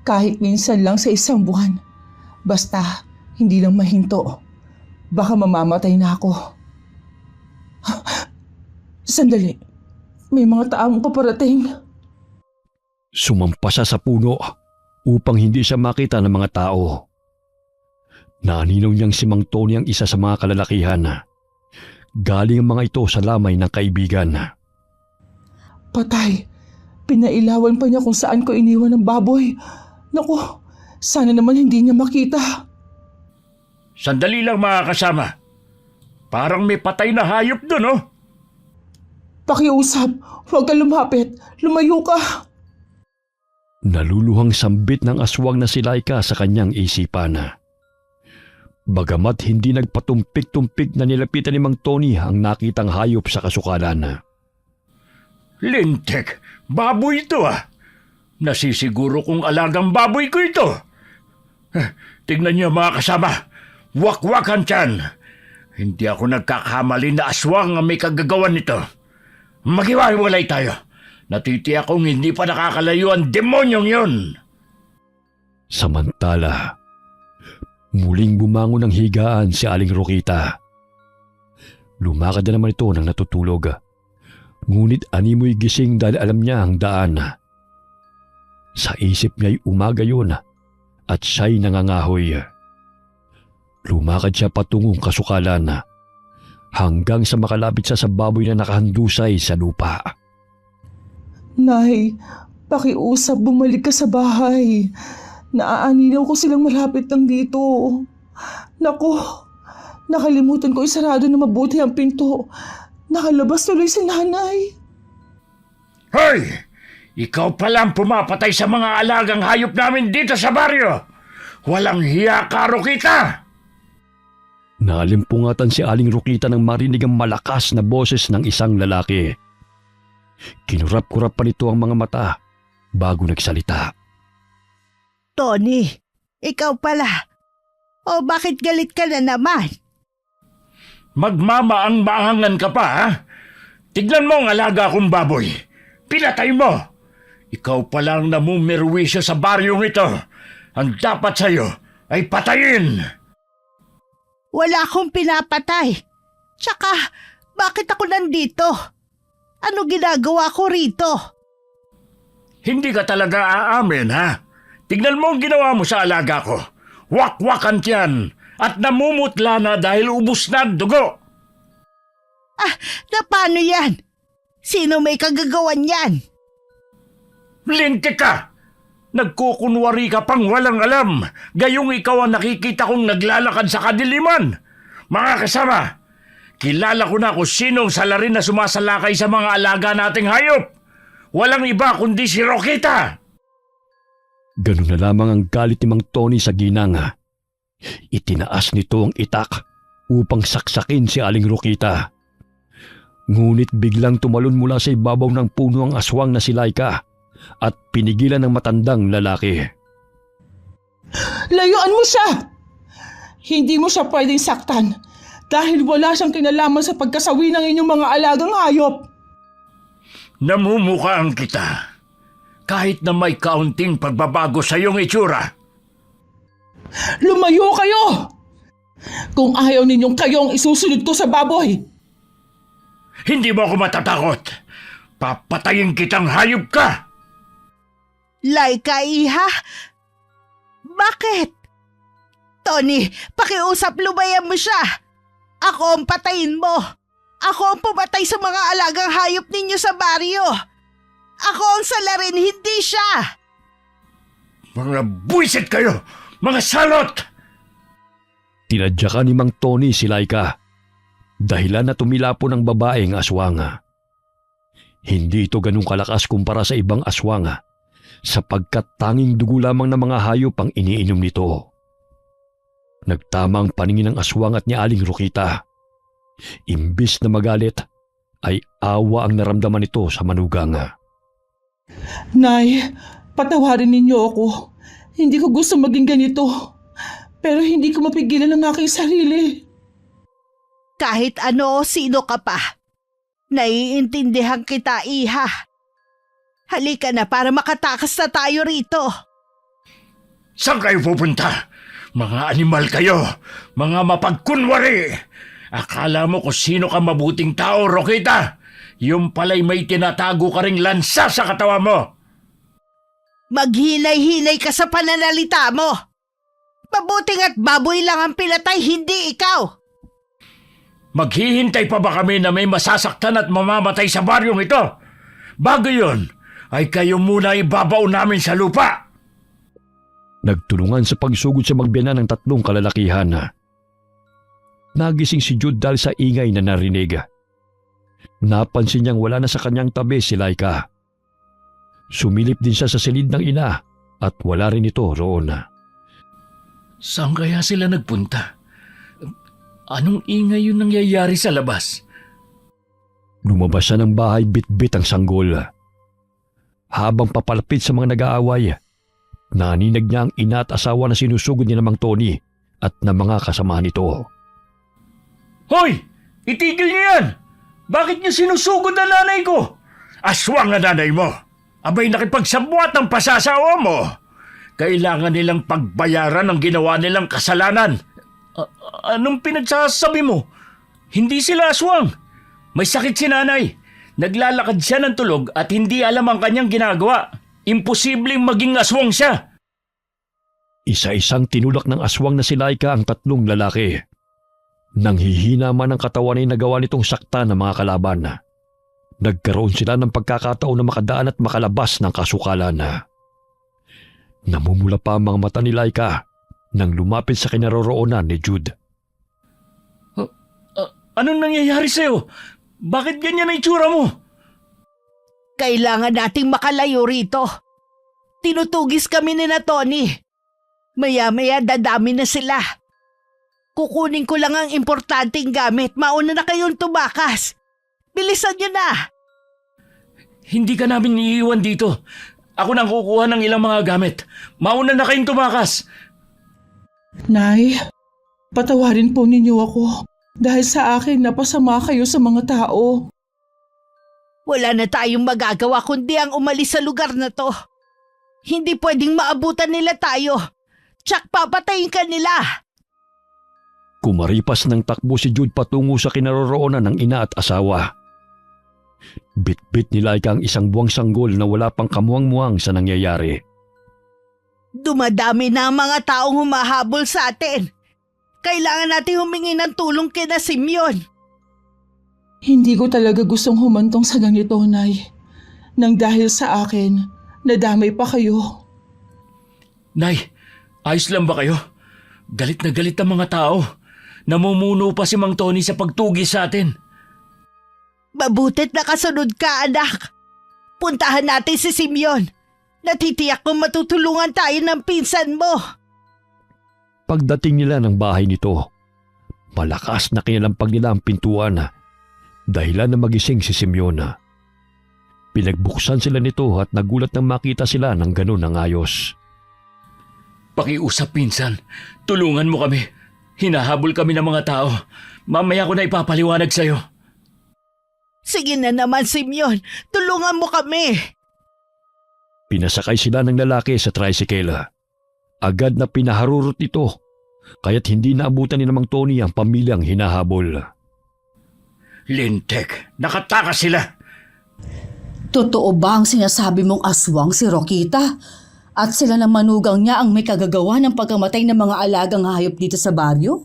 Kahit minsan lang sa isang buwan. Basta, hindi lang mahinto. Baka mamamatay na ako. Sandali. May mga taong paparating. Sumampa siya sa puno upang hindi siya makita ng mga tao. Naninaw niyang si Mang Tony ang isa sa mga kalalakihan. Galing ang mga ito sa lamay ng kaibigan. Patay. Pinailawan pa niya kung saan ko iniwan ng baboy. Naku, sana naman hindi niya makita. Sandali lang mga kasama. Parang may patay na hayop doon, oh. Pakiusap, huwag ka lumapit. Lumayo ka. Naluluhang sambit ng aswang na si Laika sa kanyang isipan. Bagamat hindi nagpatumpik-tumpik na nilapitan ni Mang Tony ang nakitang hayop sa kasukalan. Lintik, baboy ito ah. Nasisiguro kong alagang baboy ko ito. Tignan niyo mga kasama, wakwakan tiyan. Hindi ako nagkakamali na aswang ang may kagagawan nito. Maghiwa-hiwalay tayo. Natitiyak kong hindi pa nakakalayo ang demonyong yun. Samantala, muling bumangon ng higaan si Aling Rokita. Lumakad na naman ito nang natutulog. Ngunit animoy gising dahil alam niya ang daan. Sa isip niya'y umaga yun at siya'y nangangahoy. Lumakad siya patungong kasukalan hanggang sa makalapit siya sa baboy na nakahandusay sa lupa. Nay, pakiusap bumalik ka sa bahay. Naaaninaw ko silang malapit lang dito. Naku, nakalimutan ko isarado na mabuti ang pinto. Nakalabas tuloy si nanay. Hoy! Ikaw pala ang pumapatay sa mga alagang hayop namin dito sa baryo. Walang hiya ka, Rokita! Nalimpungatan si Aling Rokita nang marinig ang malakas na boses ng isang lalaki. Kinurap-kurap pa nito ang mga mata bago nagsalita. Tony, ikaw pala. O bakit galit ka na naman? Magmamaang-maangan ka pa, ha? Tignan mo ang alaga kong baboy. Pinatay mo. Ikaw palang namumirwisyo sa baryong ito. Ang dapat sa'yo ay patayin. Wala akong pinapatay. Tsaka, bakit ako nandito? Ano ginagawa ko rito? Hindi ka talaga aamin, ha? Tignan mo ang ginawa mo sa alaga ko. Wakwakan tiyan at namumutla na dahil ubus na ang dugo. Na paano yan? Sino may kagagawan yan? Lintik ka! Nagkukunwari ka pang walang alam. Gayong ikaw ang nakikita kong naglalakad sa kadiliman. Mga kasama, kilala ko na kung sinong salarin na sumasalakay sa mga alaga nating hayop. Walang iba kundi si Rokita. Ganun na lamang ang galit ni Mang Tony sa ginang. Itinaas nito ang itak upang saksakin si Aling Rokita. Ngunit biglang tumalon mula sa ibabaw ng puno ang aswang na si Laika at pinigilan ng matandang lalaki. Layuan mo siya! Hindi mo siya pwedeng saktan dahil wala siyang kinalaman sa pagkasawi ng inyong mga alagang hayop. Namumukhaan kita. Kahit na may kaunting pagbabago sa iyong itsura. Lumayo kayo! Kung ayaw ninyong kayong isusunod ko sa baboy. Hindi mo ako matatakot. Papatayin kitang hayop ka. Laika, iha? Bakit? Tony, pakiusap lubayan mo siya. Ako ang patayin mo. Ako ang pumatay sa mga alagang hayop ninyo sa baryo. Ako ang salarin, hindi siya. Mga buwisit kayo! Mga salot! Tinadyakan ni Mang Tony si Laika. Dahilan na tumilapo ng babaeng aswanga. Hindi ito ganun kalakas kumpara sa ibang aswanga sapagkat tanging dugo lamang ng mga hayop ang iniinom nito. Nagtamang paningin ng aswang at ni Aling Rokita. Imbis na magalit, ay awa ang naramdaman nito sa manugang. Nay, patawarin ninyo ako. Hindi ko gusto maging ganito. Pero hindi ko mapigilan ang aking sarili. Kahit ano o sino ka pa, naiintindihan kita, iha. Halika na para makatakas na tayo rito. Saan kayo pupunta? Mga animal kayo! Mga mapagkunwari! Akala mo kung sino ka mabuting tao, Rokita? Yung pala'y may tinatago ka ring lansa sa katawan mo! Maghinay-hinay ka sa pananalita mo. Mabuting at baboy lang ang pinatay, hindi ikaw. Maghihintay pa ba kami na may masasaktan at mamamatay sa baryong ito? Bago yun, ay kayo muna ibabaw namin sa lupa! Nagtulungan sa pagsugod sa magbiyanan ng tatlong kalalakihan. Nagising si Jude dahil sa ingay na narinig. Napansin niyang wala na sa kanyang tabi si Laika. Sumilip din siya sa silid ng ina at wala rin ito roon. Saan kaya sila nagpunta? Anong ingay yung nangyayari sa labas? Lumabas siya ng bahay bit-bit ang sanggol. Habang papalapit sa mga nag-aaway, naninag niya ang ina at asawa na sinusugod ni Mang Tony at ng mga kasama nito. Hoy! Itigil niyo yan! Bakit niyo sinusugod ang nanay ko? Aswang ang nanay mo! Abay nakipagsabuat ng pasasawa mo! Kailangan nilang pagbayaran ang ginawa nilang kasalanan. Anong pinagsasabi mo? Hindi sila aswang. May sakit si nanay. Naglalakad siya ng tulog at hindi alam ang kanyang ginagawa. Imposibleng maging aswang siya. Isa-isang tinulak ng aswang na si Laika ang tatlong lalaki. Nang hihina man ang katawan ay nagawa nitong sakta ng mga kalaban. Nagkaroon sila ng pagkakataon na makadaan at makalabas ng kasukalan. Namumula pa ang mga mata ni Laika nang lumapit sa kinaroroonan ni Jude. Anong nangyayari sa'yo? Bakit ganyan ang itsura mo? Kailangan nating makalayo rito. Tinutugis kami ni na Tony. Maya-maya dadami na sila. Kukunin ko lang ang importanteng gamit. Mauna na kayong tumakas. Bilisan nyo na. Hindi ka namin iiwan dito. Ako nang kukuha ng ilang mga gamit. Mauna na kayong tumakas. Nay, patawarin po ninyo ako. Dahil sa akin napasama kayo sa mga tao. Wala na tayong magagawa kundi ang umalis sa lugar na to. Hindi pwedeng maabutan nila tayo. Tsak papatayin ka nila. Kumaripas ng takbo si Jude patungo sa kinaroroonan ng ina at asawa. Bit-bit ni Laika ang isang buwang sanggol na wala pang kamuwang-muwang sa nangyayari. Dumadami na ang mga taong humahabol sa atin. Kailangan natin humingi ng tulong kina Simeon. Hindi ko talaga gustong humantong sa ganito, Nay. Nang dahil sa akin, nadamay pa kayo. Nay, ayos lang ba kayo? Galit na galit ang mga tao. Namumuno pa si Mang Tony sa pagtugis sa atin. Mabutit na kasunod ka, anak. Puntahan natin si Simeon. Natitiyak kong matutulungan tayo ng pinsan mo. Pagdating nila ng bahay nito, malakas na kinalampag nila ang pintuan dahilan na magising si Simeon. Pinagbuksan sila nito at nagulat nang makita sila ng ganun ng ayos. Pakiusap, pinsan. Tulungan mo kami. Hinahabol kami ng mga tao. Mamaya ko na ipapaliwanag sa'yo. Sige na naman, Simeon. Tulungan mo kami. Pinasakay sila ng lalaki sa tricycle. Agad na pinaharurot ito, kaya't hindi naabutan ni Mang Tony ang pamilyang hinahabol. Lintek, nakatakas sila. Totoo ba ang sinasabi mong aswang si Rokita? At sila ng manugang niya ang may kagagawa ng pagkamatay ng mga alagang hayop dito sa baryo?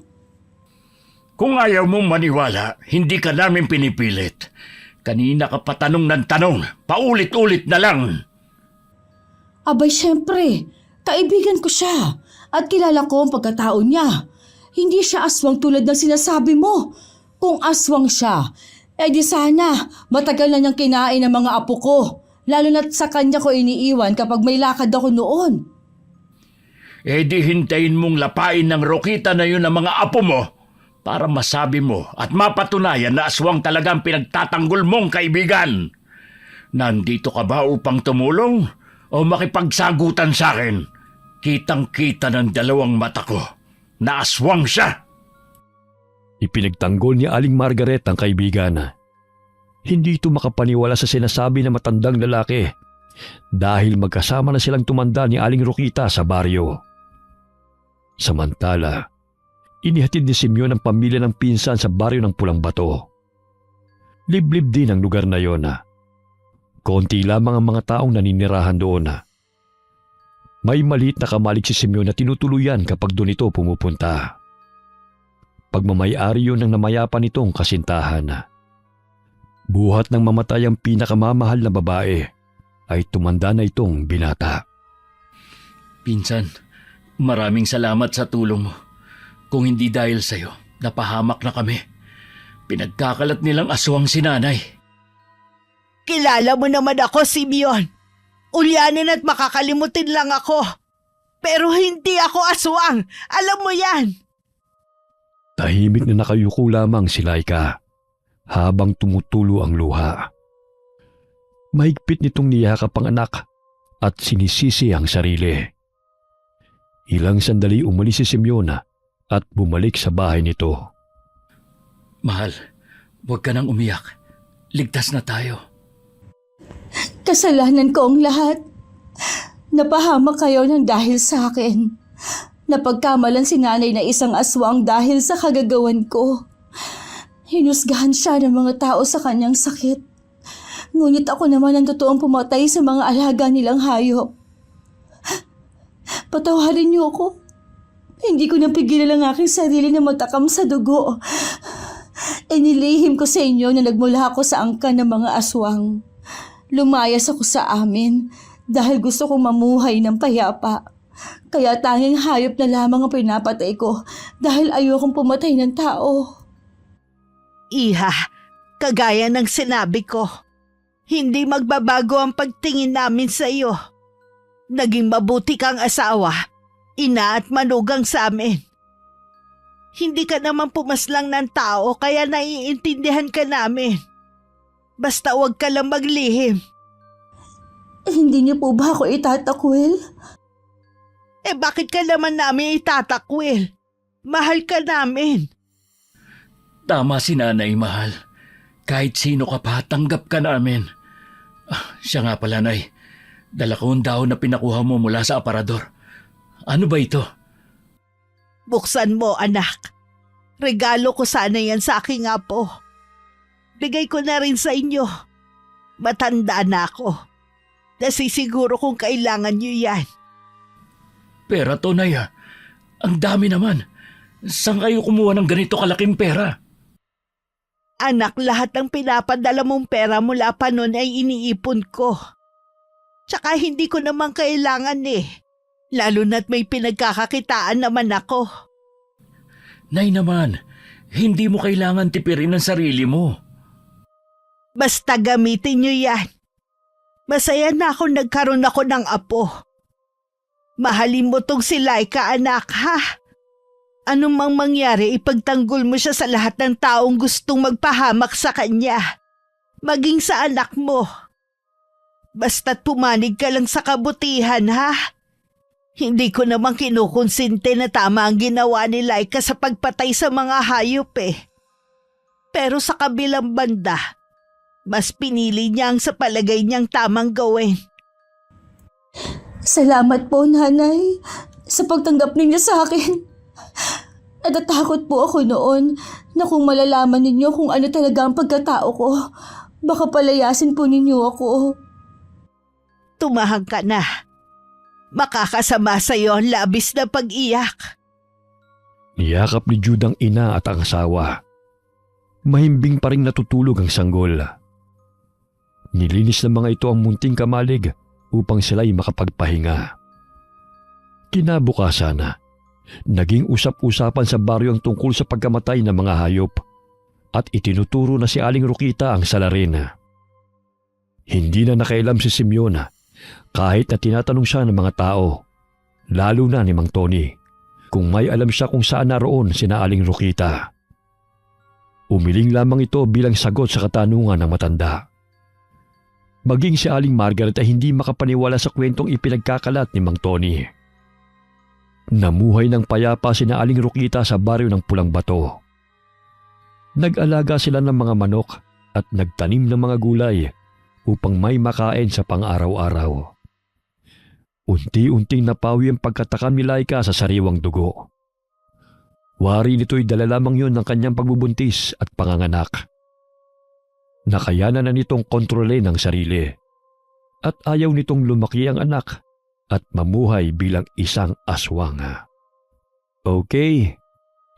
Kung ayaw mong maniwala, hindi ka namin pinipilit. Kanina ka pa tanong ng tanong, paulit-ulit na lang. Abay, syempre. Kaibigan ko siya. At kilala ko ang pagkatao niya. Hindi siya aswang tulad ng sinasabi mo. Kung aswang siya, di sana matagal na niyang kinain ng mga apo ko. Lalo na't sa kanya ko iniiwan kapag may lakad ako noon. Di hintayin mong lapain ng Rokita na yun ang mga apo mo para masabi mo at mapatunayan na aswang talagang pinagtatanggol mong kaibigan. Nandito ka ba upang tumulong o makipagsagutan sa akin? Kitang-kita ng dalawang mata ko na aswang siya. Ipinagtanggol ni Aling Margaret ang kaibigan. Hindi ito makapaniwala sa sinasabi ng matandang lalaki dahil magkasama na silang tumanda ni Aling Rokita sa baryo. Samantala, inihatid ni Simeon ang pamilya ng pinsan sa baryo ng Pulang Bato. Liblib din ang lugar na yon. Konti lamang ang mga taong naninirahan doon. May maliit na kamalig si Simeon na tinutuluyan kapag doon ito pumupunta. Pagmamayari yun ng namayapan nitong kasintahan. Buhat ng mamatay ang pinakamamahal na babae, ay tumanda na itong binata. Pinsan, maraming salamat sa tulong mo. Kung hindi dahil sa'yo, napahamak na kami. Pinagkakalat nilang aswang si nanay. Kilala mo naman ako, Simeon. Ulyanin at makakalimutin lang ako. Pero hindi ako aswang. Alam mo yan. Tahimik na nakayuko lamang si Laika habang tumutulo ang luha. Mahigpit nitong niyakap ang anak at sinisisi ang sarili. Ilang sandali umalis si Simeon at bumalik sa bahay nito. Mahal, huwag ka nang umiyak. Ligtas na tayo. Kasalanan ko ang lahat. Napahamak kayo ng dahil sa akin. Napagkamalan si nanay na isang aswang dahil sa kagagawan ko. Hinusgahan siya ng mga tao sa kanyang sakit. Ngunit ako naman ang totoong pumatay sa mga alaga nilang hayop. Patawarin niyo ako. Hindi ko napigilan ang aking sarili na matakam sa dugo. Inilihim ko sa inyo na nagmula ako sa angkan ng mga aswang. Lumayas ako sa amin dahil gusto kong mamuhay ng payapa. Kaya tanging hayop na lamang ang pinapatay ko dahil ayokong pumatay ng tao. Iha, kagaya ng sinabi ko, hindi magbabago ang pagtingin namin sa iyo. Naging mabuti kang asawa, ina at manugang sa amin. Hindi ka naman pumaslang ng tao kaya naiintindihan ka namin. Basta huwag ka lang maglihim. Hindi niyo po ba ako itatakwil? Bakit ka naman namin itatakwil? Mahal ka namin. Tama si nanay, mahal. Kahit sino ka pa, tanggap ka namin. Siya nga pala, nay. Dala ko ang dahon na pinakuha mo mula sa aparador. Ano ba ito? Buksan mo, anak. Regalo ko sana yan sa aking apo. Bigay ko na rin sa inyo. Matanda na ako. Nasisiguro kung kailangan nyo yan. Pera to, nay. Ang dami naman. Saan kayo kumuha ng ganito kalaking pera? Anak, lahat ng pinapadala mong pera mula pa noon ay iniipon ko. Tsaka hindi ko naman kailangan Lalo na't may pinagkakakitaan naman ako. Nay naman, hindi mo kailangan tipirin ang sarili mo. Basta gamitin nyo yan. Masaya na ako nagkaroon ako ng apo. Mahalin mo tong si Laika, anak, ha? Anong mang mangyari, ipagtanggol mo siya sa lahat ng taong gustong magpahamak sa kanya. Maging sa anak mo. Basta't pumanig ka lang sa kabutihan, ha? Hindi ko namang kinukonsinte na tama ang ginawa ni Laika sa pagpatay sa mga hayop Pero sa kabilang banda, Mas pinili niya ang sa palagay niyang tamang gawin. Salamat po, Nanay, sa pagtanggap ninyo sa akin. Natatakot po ako noon na kung malalaman ninyo kung ano talaga ang pagkatao ko, baka palayasin po ninyo ako. Tumahang ka na. Makakasama sa iyo ang labis na pag-iyak. Niyakap ni Jude ang ina at ang asawa. Mahimbing pa rin natutulog ang sanggol. Nilinis ng mga ito ang munting kamalig upang sila'y makapagpahinga. Kinabukasan, naging usap-usapan sa baryo ang tungkol sa pagkamatay ng mga hayop at itinuturo na si Aling Rokita ang salarin. Hindi na nakailam si Simeon kahit na tinatanong siya ng mga tao, lalo na ni Mang Tony, kung may alam siya kung saan naroon sina Aling Rokita. Umiling lamang ito bilang sagot sa katanungan ng matanda. Maging si Aling Margaret ay hindi makapaniwala sa kwentong ipinagkakalat ni Mang Tony. Namuhay ng payapa sina Aling Rokita sa baryo ng Pulang Bato. Nag-alaga sila ng mga manok at nagtanim ng mga gulay upang may makain sa pang-araw-araw. Unti-unting napawi ang pagkatakam ni Laika sa sariwang dugo. Wari nito'y dala lamang yun ng kanyang pagbubuntis at panganganak. Nakayanan na nitong kontrolin ang sarili at ayaw nitong lumaki ang anak at mamuhay bilang isang aswang. Okay,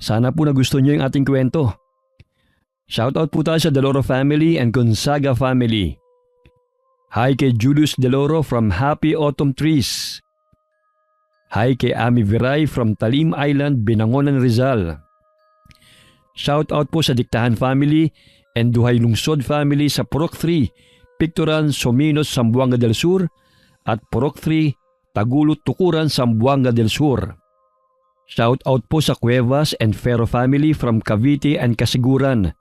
sana po nagustuhan niyo yung ating kwento. Shoutout po tayo sa Deloro family and Gonzaga family. Hi kay Julius Deloro from Happy Autumn Trees. Hi kay Ami Viray from Talim Island, Binangonan, Rizal. Shoutout po sa Diktahan family and Duhay Lungsod family sa Purok 3, Picturan, Sominos, Zamboanga del Sur at Purok 3, Tagulot, Tukuran, Zamboanga del Sur. Shoutout po sa Cuevas and Ferro family from Cavite and Kasiguran.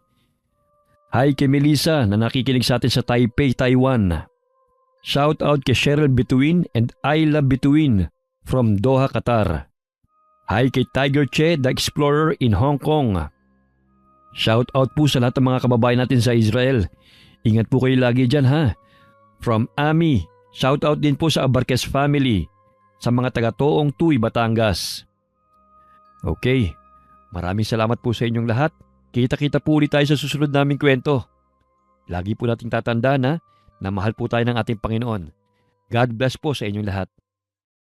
Hi kay Melissa na nakikinig sa atin sa Taipei, Taiwan. Shoutout kay Cheryl Bituin and Ayla Bituin from Doha, Qatar. Hi kay Tiger Che, the Explorer in Hong Kong. Shoutout po sa lahat ng mga kababayan natin sa Israel. Ingat po kayo lagi dyan ha. From Ami, shoutout din po sa Abarquez family, sa mga taga-Toong Tuy, Batangas. Okay, maraming salamat po sa inyong lahat. Kita-kita po ulit tayo sa susunod naming kwento. Lagi po nating tatandaan na mahal po tayo ng ating Panginoon. God bless po sa inyong lahat.